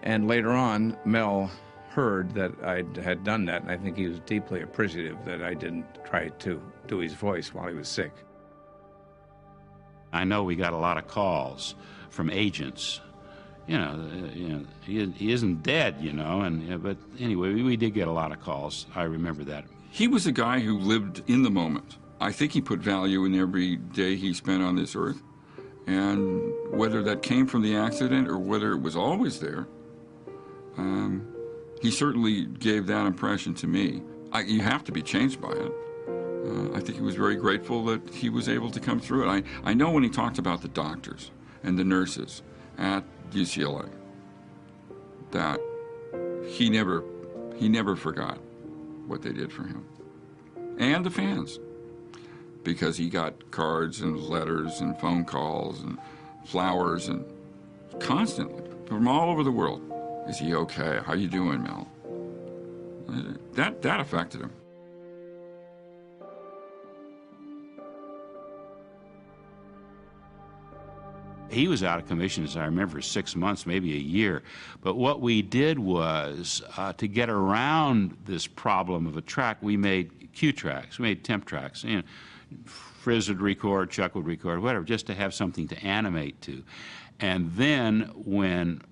Speaker 10: And later on, Mel heard that I had done that, and I think he was deeply appreciative that I didn't try to do his voice while he was sick.
Speaker 12: I know we got a lot of calls from agents. He isn't dead, but anyway, we did get a lot of calls. I remember that.
Speaker 17: He was a guy who lived in the moment. I think he put value in every day he spent on this earth. And whether that came from the accident or whether it was always there, he certainly gave that impression to me. You have to be changed by it. I think he was very grateful that he was able to come through it. I know when he talked about the doctors and the nurses at UCLA that he never forgot what they did for him. and the fans, because he got cards and letters and phone calls and flowers and constantly from all over the world. Is he okay? How you doing, Mel? That affected him.
Speaker 12: He was out of commission, as I remember, 6 months, maybe a year. But what we did was, to get around this problem of a track, we made cue tracks. We made temp tracks. You know, Frizz would record, Chuck would record, whatever, just to have something to animate to. And then when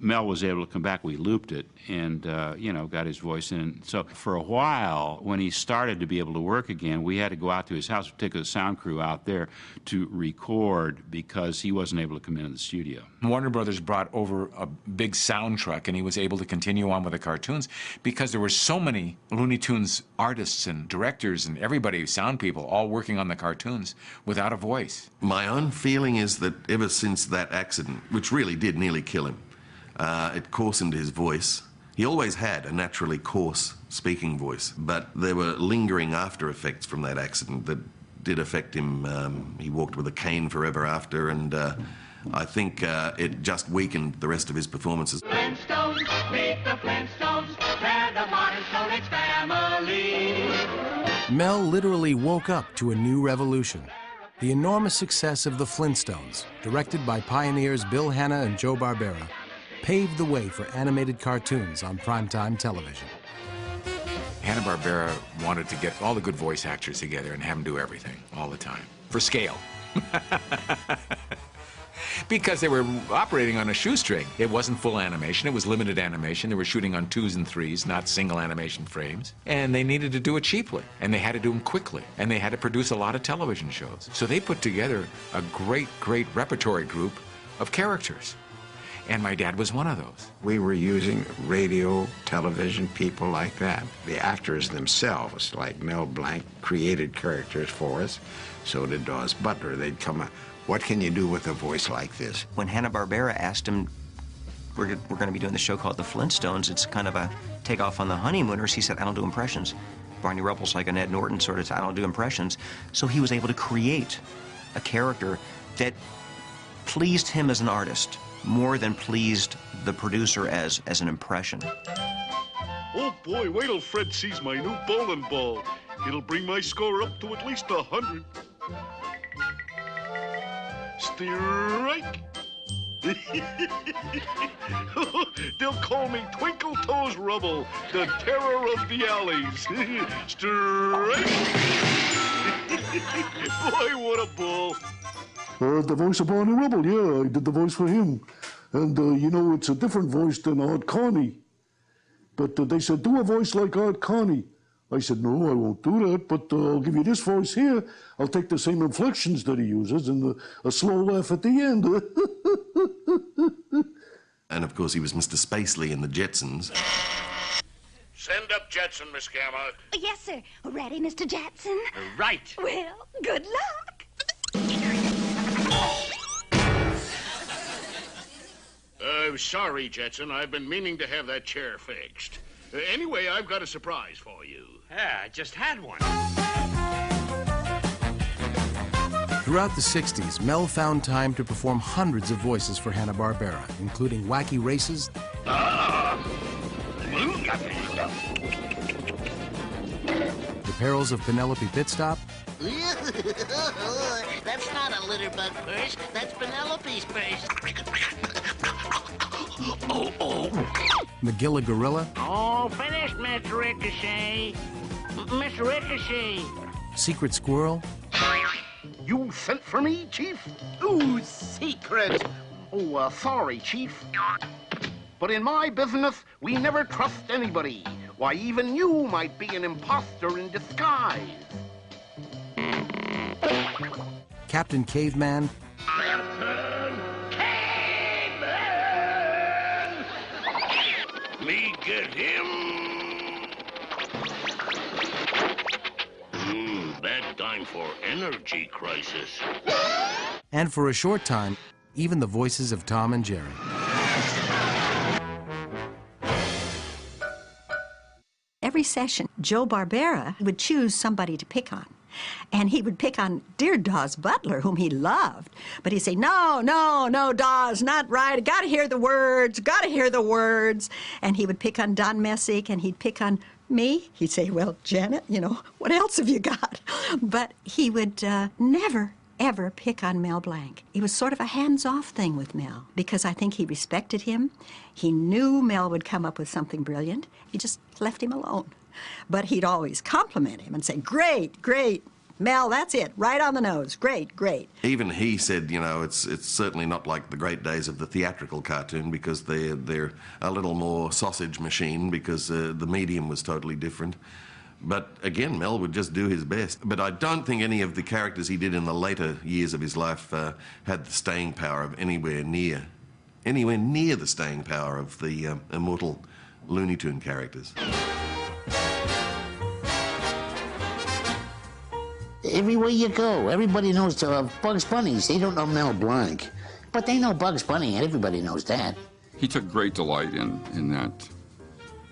Speaker 12: Mel was able to come back, we looped it and, you know, got his voice in. So for a while, when he started to be able to work again, we had to go out to his house, take a sound crew out there to record because he wasn't able to come into the studio.
Speaker 14: Warner Brothers brought over a big sound truck, and he was able to continue on with the cartoons because there were so many Looney Tunes artists and directors and everybody, sound people, all working on the cartoons without a voice.
Speaker 11: My own feeling is that ever since that accident, which really did nearly kill him, it coarsened his voice. He always had a naturally coarse speaking voice, but there were lingering after effects from that accident that did affect him. He walked with a cane forever after, and I think it just weakened the rest of his performances.
Speaker 2: Flintstones, meet the Flintstones, they're the modern Stone Age family.
Speaker 1: Mel literally woke up to a new revolution. The enormous success of the Flintstones, directed by pioneers Bill Hanna and Joe Barbera, paved the way for animated cartoons on primetime television.
Speaker 14: Hanna-Barbera wanted to get all the good voice actors together and have them do everything all the time, for scale. Because they were operating on a shoestring. It wasn't full animation, it was limited animation. They were shooting on 2s and 3s, not single animation frames. And they needed to do it cheaply, and they had to do them quickly, and they had to produce a lot of television shows. So they put together a great, great repertory group of characters. And my dad was one of those.
Speaker 7: We were using radio, television, people like that. The actors themselves, like Mel Blanc, created characters for us. So did Dawes Butler. They'd come up, what can you do with a voice like this?
Speaker 13: When Hanna-Barbera asked him, we're going to be doing the show called The Flintstones, it's kind of a takeoff on the Honeymooners, he said, I don't do impressions. Barney Rubble's like an Ed Norton sort of, I don't do impressions. So he was able to create a character that pleased him as an artist more than pleased the producer as an impression.
Speaker 15: Oh boy, wait till Fred sees my new bowling ball. It'll bring my score up to at least 100. Strike! They'll call me Twinkle Toes Rubble, the terror of the alleys. Strike! Boy, what a ball.
Speaker 16: The voice of Barney Rubble, yeah, I did the voice for him. And, you know, it's a different voice than Art Carney. But they said, do a voice like Art Carney. I said, no, I won't do that, but I'll give you this voice here. I'll take the same inflections that he uses and a slow laugh at the end.
Speaker 11: And, of course, he was Mr. Spacely in the Jetsons.
Speaker 2: Send up Jetson, Miss Gamma.
Speaker 18: Yes, sir. Ready, Mr. Jetson?
Speaker 2: Right.
Speaker 18: Well, good luck.
Speaker 2: I'm sorry, Jetson. I've been meaning to have that chair fixed. Anyway, I've got a surprise for you.
Speaker 19: Yeah, I just had one.
Speaker 1: Throughout the 60s, Mel found time to perform hundreds of voices for Hanna-Barbera, including Wacky Races, The Perils of Penelope Pitstop,
Speaker 21: That's not a litter bug purse. That's Penelope's purse.
Speaker 1: Magilla Gorilla,
Speaker 21: Oh, finished, Miss Ricochet. Miss Ricochet.
Speaker 1: Secret Squirrel,
Speaker 2: You sent for me, Chief? Ooh, secret. Oh, sorry, Chief. But in my business, we never trust anybody. Why, even you might be an imposter in disguise.
Speaker 1: Captain Caveman,
Speaker 2: Me get him. Bad time for energy crisis.
Speaker 1: and for a short time, even the voices of Tom and Jerry.
Speaker 20: Every
Speaker 3: session, Joe Barbera would choose somebody to pick on. And he would pick on dear Dawes Butler, whom he loved. But he'd say, no, no, no, Dawes, not right. Gotta hear the words, gotta hear the words. And he would pick on Don Messick, and he'd pick on me. He'd say, well, Janet, you know, what else have you got? But he would never, ever pick on Mel Blanc. It was sort of a hands-off thing with Mel, because I think he respected him. He knew Mel would come up with something brilliant. He just left him alone. But he'd always compliment him and say, great, great, Mel, that's it, right on the nose, great, great.
Speaker 11: Even he said, you know, it's certainly not like the great days of the theatrical cartoon, because they're a little more sausage machine, because the medium was totally different. But again, Mel would just do his best. But I don't think any of the characters he did in the later years of his life had the staying power of anywhere near the staying power of the immortal Looney Tune characters.
Speaker 19: Everywhere you go, everybody knows Bugs Bunny. They don't know Mel Blanc, but they know Bugs Bunny, and everybody knows that.
Speaker 17: He took great delight in that,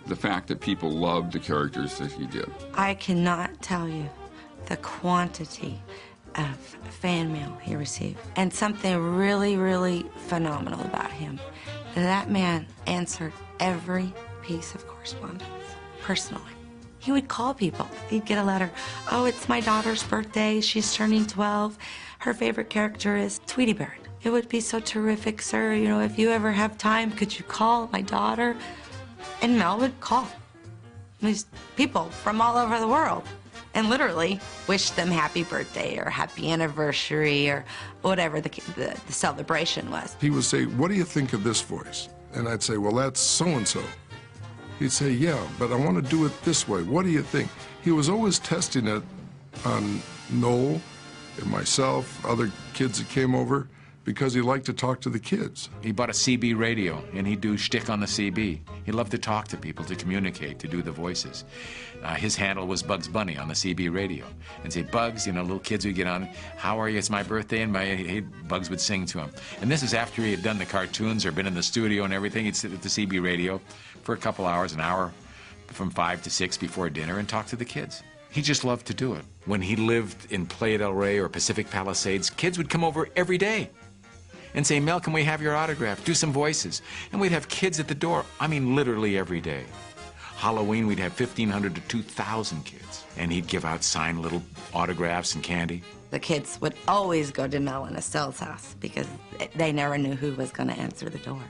Speaker 17: the fact that people loved the characters that he did.
Speaker 27: I cannot tell you the quantity of fan mail he received. And something really, really phenomenal about him. That man answered every piece of correspondence personally. He would call people. He'd get a letter. Oh, it's my daughter's birthday. She's turning 12. Her favorite character is Tweety Bird. It would be so terrific, sir. You know, if you ever have time, could you call my daughter? And Mel would call these people from all over the world and literally wish them happy birthday or happy anniversary or whatever the celebration was.
Speaker 20: He would say, what do you think of this voice? And I'd say, well, that's so-and-so. He'd say, yeah, but I want to do it this way. What do you think? He was always testing it on Noel and myself, other kids that came over, because he liked to talk to the kids.
Speaker 14: He bought a CB radio, and he'd do shtick on the CB. He loved to talk to people, to communicate, to do the voices. His handle was Bugs Bunny on the CB radio. And say, Bugs, you know, little kids would get on, how are you, it's my birthday, and Bugs would sing to him. And this is after he had done the cartoons or been in the studio and everything. He'd sit at the CB radio for a couple hours, an hour from 5 to 6 before dinner, and talk to the kids. He just loved to do it. When he lived in Playa del Rey or Pacific Palisades, kids would come over every day and say, Mel, can we have your autograph? Do some voices. And we'd have kids at the door, I mean, literally every day. Halloween, we'd have 1,500 to 2,000 kids. And he'd give out signed little autographs and candy.
Speaker 27: The kids would always go to Mel and Estelle's house because they never knew who was going to answer the door.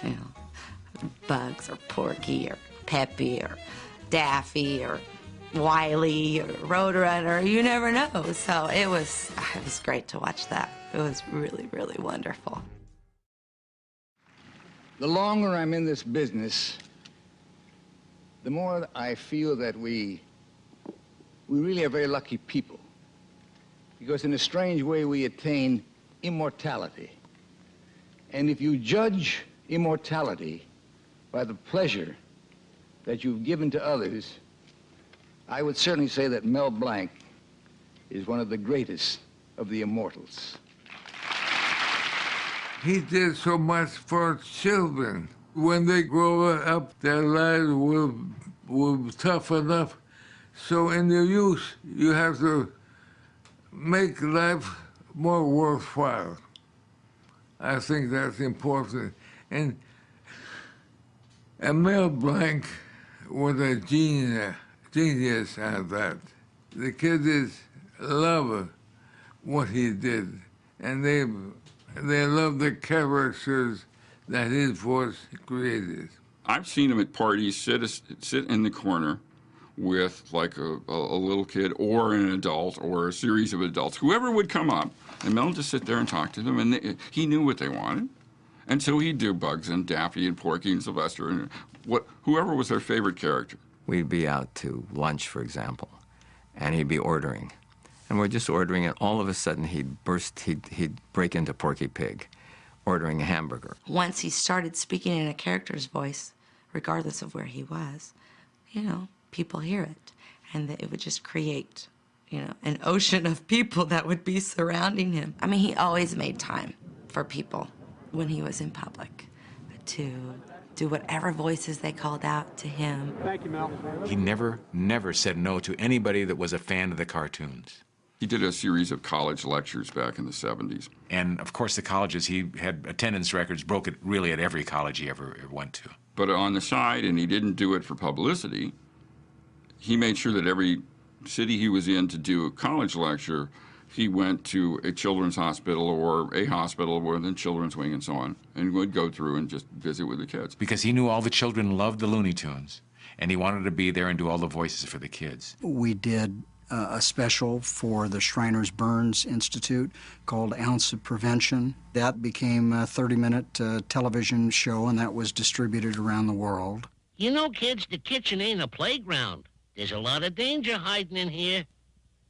Speaker 27: You know, Bugs or Porky or Peppy or Daffy or Wiley or Roadrunner, you never know. So it was great to watch that. It was really, really wonderful.
Speaker 22: The longer I'm in this business, the more I feel that we really are very lucky people. Because in a strange way, we attain immortality. And if you judge immortality by the pleasure that you've given to others, I would certainly say that Mel Blanc is one of the greatest of the immortals.
Speaker 23: He did so much for children. When they grow up, their lives will tough enough. So in your youth, you have to make life more worthwhile. I think that's important. And Mel Blanc was a genius at that. The kids love what he did, and they love the characters that his voice created.
Speaker 17: I've seen him at parties sit in the corner with like a little kid or an adult or a series of adults, whoever would come up, and Mel just sit there and talk to them, and he knew what they wanted. And so he'd do Bugs and Daffy and Porky and Sylvester and whoever was their favorite character.
Speaker 24: We'd be out to lunch, for example, and he'd be ordering. And we're just ordering, and all of a sudden he'd break into Porky Pig, ordering a hamburger.
Speaker 27: Once he started speaking in a character's voice, regardless of where he was, you know, people hear it. And it would just create, you know, an ocean of people that would be surrounding him. I mean, he always made time for people when he was in public to do whatever voices they called out to him.
Speaker 14: Thank you, Mel. He never said no to anybody that was a fan of the cartoons.
Speaker 17: He did a series of college lectures back in the 70s.
Speaker 14: And, of course, the colleges, he had attendance records, broke it really at every college he ever went to.
Speaker 17: But on the side, and he didn't do it for publicity, he made sure that every city he was in to do a college lecture, he went to a children's hospital or a hospital within children's wing and so on, and would go through and just visit with the kids.
Speaker 14: Because he knew all the children loved the Looney Tunes, and he wanted to be there and do all the voices for the kids.
Speaker 4: We did a special for the Shriners Burns Institute called Ounce of Prevention. That became a 30-minute television show, and that was distributed around the world.
Speaker 5: You know, kids, the kitchen ain't a playground. There's a lot of danger hiding in here.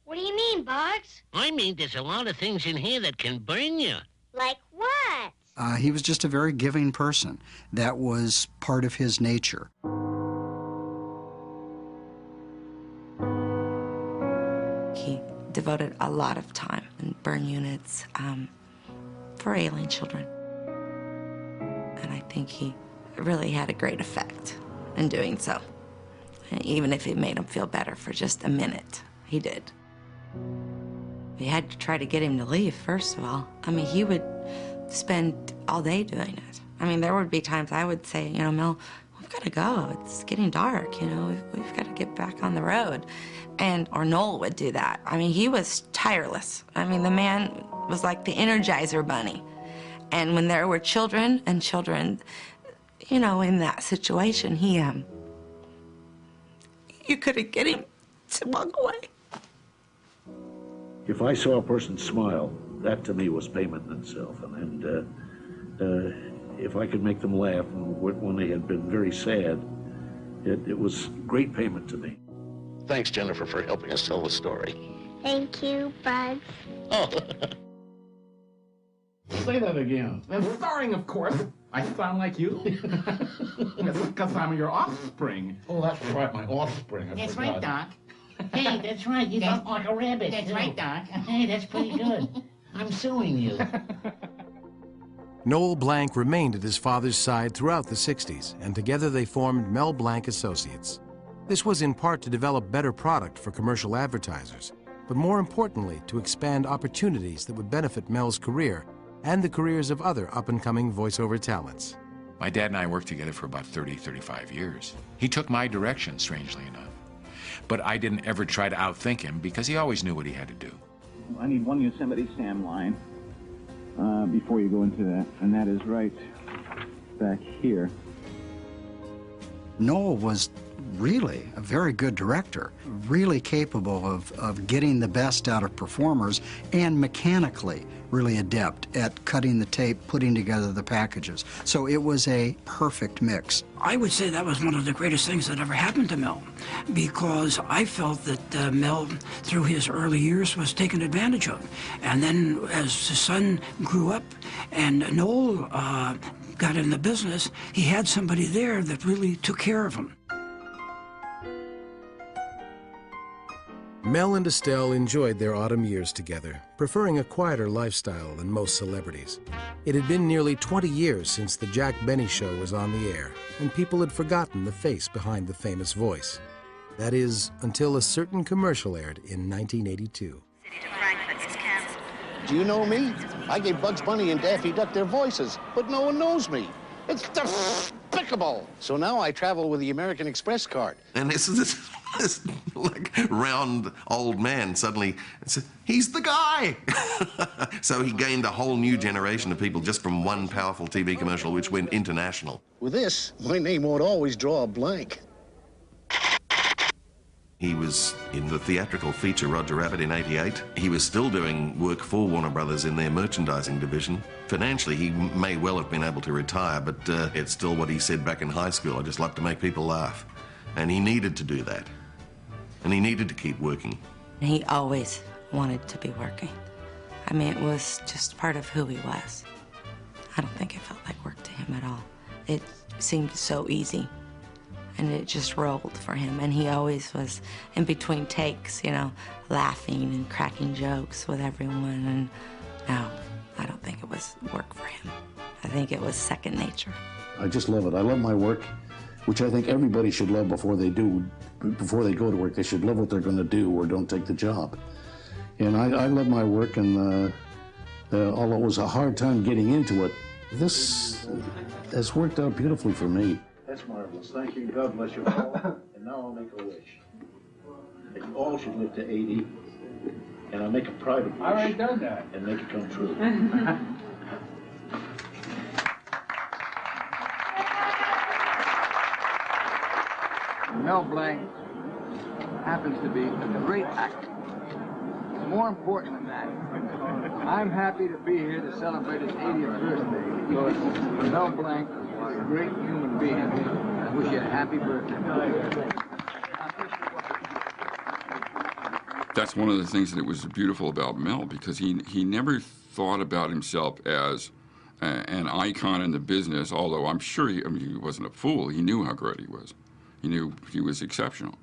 Speaker 18: What do you mean, Bugs?
Speaker 5: I mean, there's a lot of things in here that can burn you.
Speaker 18: Like what?
Speaker 4: He was just a very giving person. That was part of his nature.
Speaker 27: He devoted a lot of time in burn units for alien children. And I think he really had a great effect in doing so. Even if it made him feel better for just a minute, he did. We had to try to get him to leave, first of all. I mean, he would spend all day doing it. I mean, there would be times I would say, you know, Mel, we've got to go. It's getting dark, you know. We've got to get back on the road. Or Noel would do that. I mean, he was tireless. I mean, the man was like the Energizer Bunny. And when there were children, you know, in that situation, you couldn't get him to walk away.
Speaker 16: If I saw a person smile, that to me was payment in itself. And if I could make them laugh when they had been very sad, it was great payment to me.
Speaker 6: Thanks, Jennifer, for helping us tell the story.
Speaker 18: Thank you, Bugs.
Speaker 6: Oh.
Speaker 8: Say that again. And starring, of course. I sound like you. Because I'm your offspring. Oh, that's right, my offspring.
Speaker 21: That's right, Doc. Hey, that's right. You sound like a rabbit. That's right, Doc. Hey, that's pretty good. I'm suing you.
Speaker 1: Noel Blanc remained at his father's side throughout the 60s, and together they formed Mel Blanc Associates. This was in part to develop better product for commercial advertisers, but more importantly, to expand opportunities that would benefit Mel's career and the careers of other up-and-coming voiceover talents.
Speaker 14: My dad and I worked together for about 35 years. He took my direction, strangely enough. But I didn't ever try to outthink him because he always knew what he had to do.
Speaker 9: I need one Yosemite Sam line before you go into that, and that is right back here.
Speaker 4: Noel was really a very good director, really capable of getting the best out of performers, and mechanically really adept at cutting the tape, putting together the packages. So it was a perfect mix.
Speaker 25: I would say that was one of the greatest things that ever happened to Mel, because I felt that Mel, through his early years, was taken advantage of. And then as his son grew up and Noel got in the business, he had somebody there that really took care of him.
Speaker 1: Mel and Estelle enjoyed their autumn years together, preferring a quieter lifestyle than most celebrities. It had been nearly 20 years since the Jack Benny Show was on the air, and people had forgotten the face behind the famous voice. That is, until a certain commercial aired in 1982.
Speaker 6: Do you know me? I gave Bugs Bunny and Daffy Duck their voices, but no one knows me. It's despicable. So now I travel with the American Express card.
Speaker 11: And this like round old man suddenly said, he's the guy. So he gained a whole new generation of people just from one powerful TV commercial which went international.
Speaker 6: With this, my name won't always draw a blank.
Speaker 11: He was in the theatrical feature Roger Rabbit in '88. He was still doing work for Warner Brothers in their merchandising division. Financially, he may well have been able to retire, but it's still what he said back in high school. I just love to make people laugh. And he needed to do that. And he needed to keep working.
Speaker 27: He always wanted to be working. I mean, it was just part of who he was. I don't think it felt like work to him at all. It seemed so easy. And it just rolled for him. And he always was in between takes, you know, laughing and cracking jokes with everyone. And no, I don't think it was work for him. I think it was second nature.
Speaker 16: I just love it. I love my work, which I think everybody should love before they go to work. They should love what they're going to do or don't take the job. And I love my work, and although it was a hard time getting into it, this has worked out beautifully for me. That's marvelous. Thank you. God bless you all. And now I'll make a wish. That you all should live to 80, and I'll make a private wish.
Speaker 8: I already done that.
Speaker 16: And make it come true.
Speaker 22: Mel Blanc happens to be a great actor. More important than that, I'm happy to be here to celebrate his 80th birthday because Mel Blanc was a great human being. I wish you a happy birthday.
Speaker 17: That's one of the things that was beautiful about Mel, because he never thought about himself as an icon in the business, although I'm sure he wasn't a fool. He knew how great he was. He knew he was exceptional.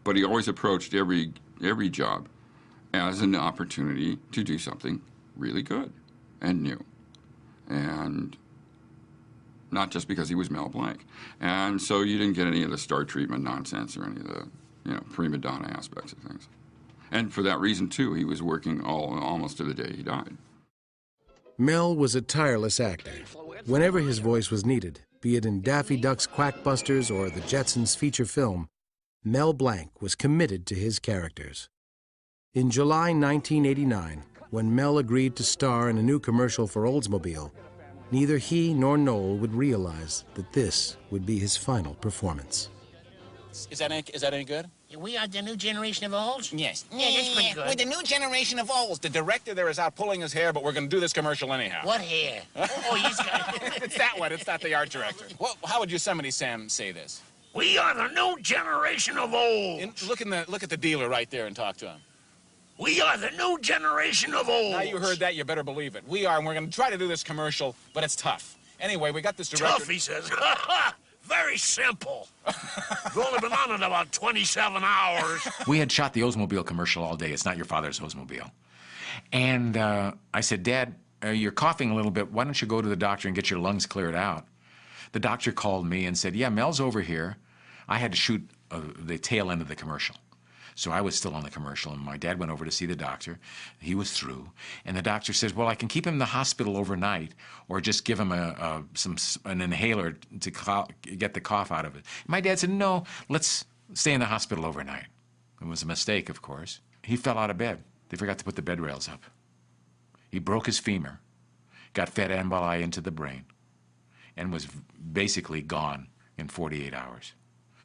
Speaker 17: But he always approached every job as an opportunity to do something really good and new. And not just because he was Mel Blanc. And so you didn't get any of the star treatment nonsense or any of the prima donna aspects of things. And for that reason, too, he was working almost to the day he died.
Speaker 1: Mel was a tireless actor. Whenever his voice was needed, be it in Daffy Duck's Quackbusters or the Jetsons' feature film, Mel Blanc was committed to his characters. In July 1989, when Mel agreed to star in a new commercial for Oldsmobile, neither he nor Noel would realize that this would be his final performance.
Speaker 2: Is that any good?
Speaker 21: We are the new generation of olds?
Speaker 2: Yes.
Speaker 21: Yeah, that's pretty good.
Speaker 2: We're the new generation of olds. The director there is out pulling his hair, but we're going to do this commercial anyhow.
Speaker 21: What hair? Oh, he's got...
Speaker 2: It's that one. It's not the art director. Well, how would Yosemite Sam say this?
Speaker 21: We are the new generation of olds.
Speaker 2: Look at the dealer right there and talk to him.
Speaker 21: We are the new generation of olds.
Speaker 2: Now you heard that, you better believe it. We are, and we're going to try to do this commercial, but it's tough. Anyway, we got this director...
Speaker 21: Tough, he says. Very simple. We've only been on it about 27 hours.
Speaker 14: We had shot the Oldsmobile commercial all day. It's not your father's Oldsmobile. And I said, Dad, you're coughing a little bit. Why don't you go to the doctor and get your lungs cleared out? The doctor called me and said, yeah, Mel's over here. I had to shoot the tail end of the commercial. So I was still on the commercial, and my dad went over to see the doctor. He was through. And the doctor says, well, I can keep him in the hospital overnight or just give him an inhaler to get the cough out of it. My dad said, no, let's stay in the hospital overnight. It was a mistake, of course. He fell out of bed. They forgot to put the bed rails up. He broke his femur, got fed embody into the brain, and was basically gone in 48 hours.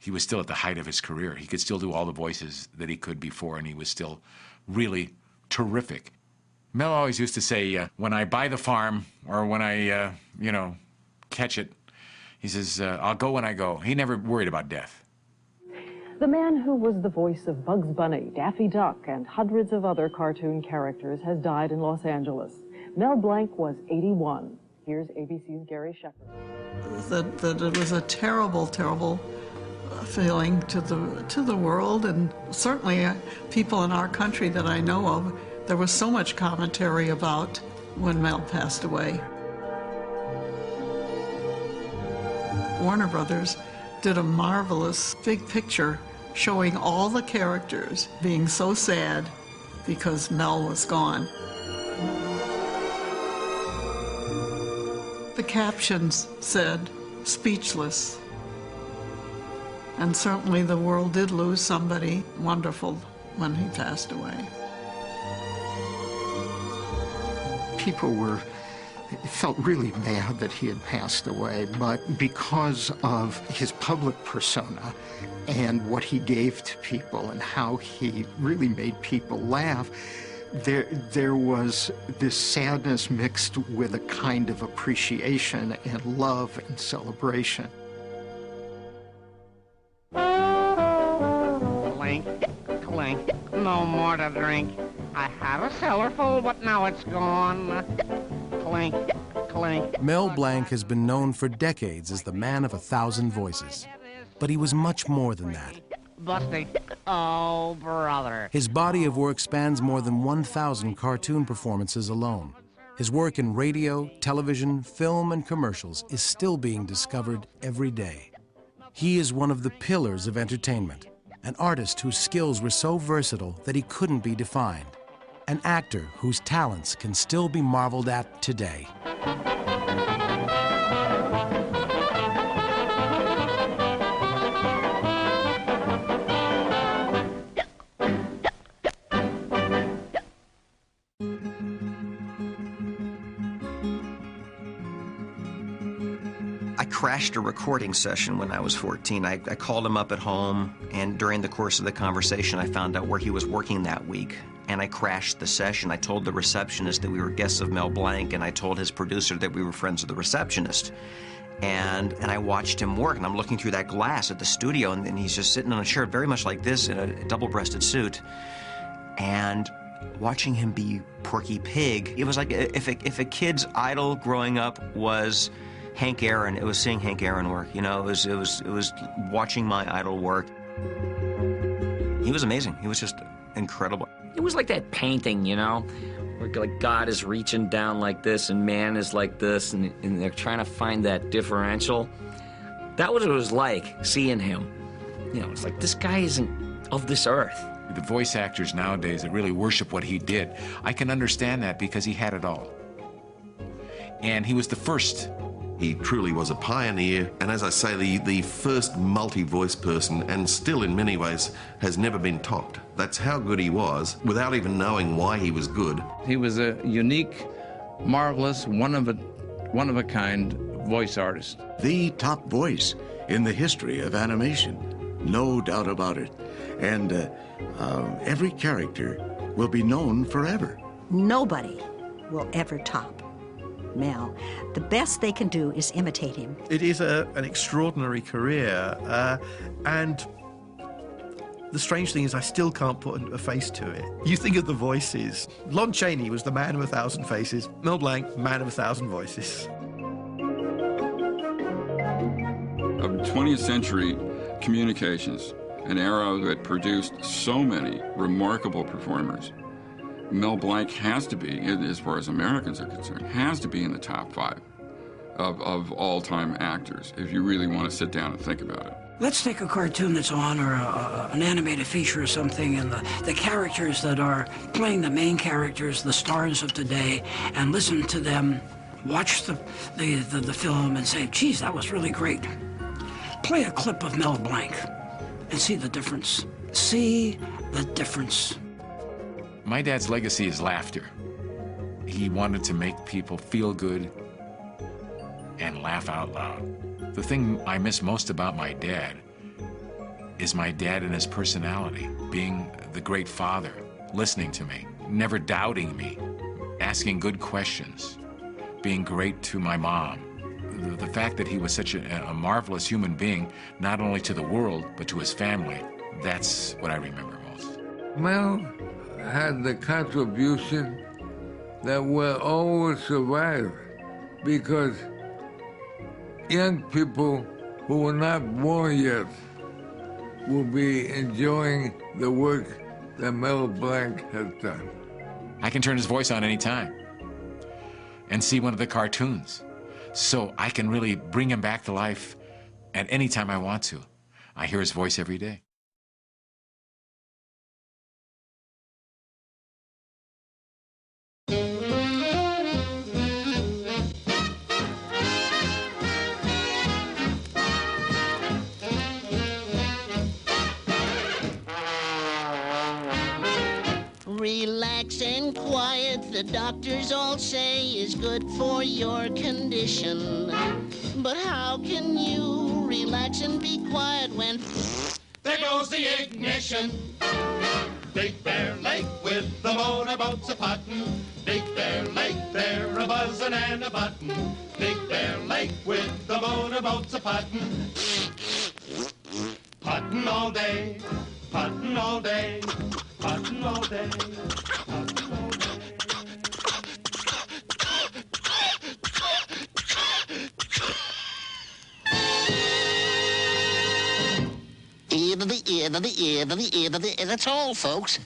Speaker 14: He was still at the height of his career. He could still do all the voices that he could before, and he was still really terrific. Mel always used to say, when I buy the farm or when I, catch it, he says, I'll go when I go. He never worried about death.
Speaker 7: The man who was the voice of Bugs Bunny, Daffy Duck, and hundreds of other cartoon characters has died in Los Angeles. Mel Blanc was 81. Here's ABC's Gary Shepard.
Speaker 10: That it was a terrible, terrible feeling to the world, and certainly people in our country that I know of. There was so much commentary about when Mel passed away. Warner Brothers did a marvelous big picture showing all the characters being so sad because Mel was gone. The captions said, "Speechless." And certainly the world did lose somebody wonderful when he passed away.
Speaker 12: People felt really bad that he had passed away, but because of his public persona and what he gave to people and how he really made people laugh, there was this sadness mixed with a kind of appreciation and love and celebration.
Speaker 21: Clink, clink, no more to drink. I had a cellar full, but now it's gone. Clink, clink.
Speaker 1: Mel Blanc has been known for decades as the man of 1,000 voices. But he was much more than that.
Speaker 21: Busty. Oh, brother.
Speaker 1: His body of work spans more than 1,000 cartoon performances alone. His work in radio, television, film, and commercials is still being discovered every day. He is one of the pillars of entertainment, an artist whose skills were so versatile that he couldn't be defined, an actor whose talents can still be marveled at today.
Speaker 3: I crashed a recording session when I was 14. I called him up at home, and during the course of the conversation, I found out where he was working that week, and I crashed the session. I told the receptionist that we were guests of Mel Blanc, and I told his producer that we were friends of the receptionist. And I watched him work, and I'm looking through that glass at the studio, and he's just sitting on a chair very much like this in a double-breasted suit. And watching him be Porky Pig, it was like if a kid's idol growing up was Hank Aaron, it was seeing Hank Aaron work. You know, it was watching my idol work. He was amazing. He was just incredible.
Speaker 13: It was like that painting, you know, where like God is reaching down like this and man is like this, and they're trying to find that differential. That was what it was like, seeing him. You know, it's like, this guy isn't of this earth.
Speaker 14: The voice actors nowadays that really worship what he did, I can understand that because he had it all. And he was the first.
Speaker 11: He truly was a pioneer, and as I say, the first multi-voice person, and still in many ways has never been topped. That's how good he was, without even knowing why he was good.
Speaker 15: He was a unique, marvelous, one of a kind voice artist.
Speaker 19: The top voice in the history of animation, no doubt about it. And every character will be known forever.
Speaker 20: Nobody will ever top Mel. The best they can do is imitate him.
Speaker 23: It is an extraordinary career, and the strange thing is I still can't put a face to it. You think of the voices. Lon Chaney was the man of 1,000 faces. Mel Blanc, man of 1,000 voices.
Speaker 17: Of 20th century communications, an era that produced so many remarkable performers, Mel Blanc has to be, as far as Americans are concerned, has to be in the top 5 of all-time actors, if you really want to sit down and think about it.
Speaker 25: Let's take a cartoon that's on, or an animated feature or something, and the characters that are playing the main characters, the stars of today, and listen to them, watch the film and say, geez, that was really great. Play a clip of Mel Blanc and see the difference. See the difference.
Speaker 14: My dad's legacy is laughter. He wanted to make people feel good and laugh out loud. The thing I miss most about my dad is my dad and his personality, being the great father, listening to me, never doubting me, asking good questions, being great to my mom. The fact that he was such a marvelous human being, not only to the world, but to his family, that's what I remember most.
Speaker 26: Mel had the contribution that will always survive, because young people who were not born yet will be enjoying the work that Mel Blanc has done.
Speaker 14: I can turn his voice on any time and see one of the cartoons, so I can really bring him back to life at any time I want to. I hear his voice every day.
Speaker 21: Relax and quiet, the doctors all say is good for your condition. But how can you relax and be quiet when there goes the ignition?
Speaker 28: Big Bear Lake with the motorboats a-puttin'. Big Bear Lake, they're a-buzzin' and a-buttin'. Big Bear Lake with the motorboats a-puttin'. Puttin' all day, puttin' all day, puttin' all day, puttin' all day.
Speaker 21: Ear to the ear to the ear to the ear to the ear. That's all, folks.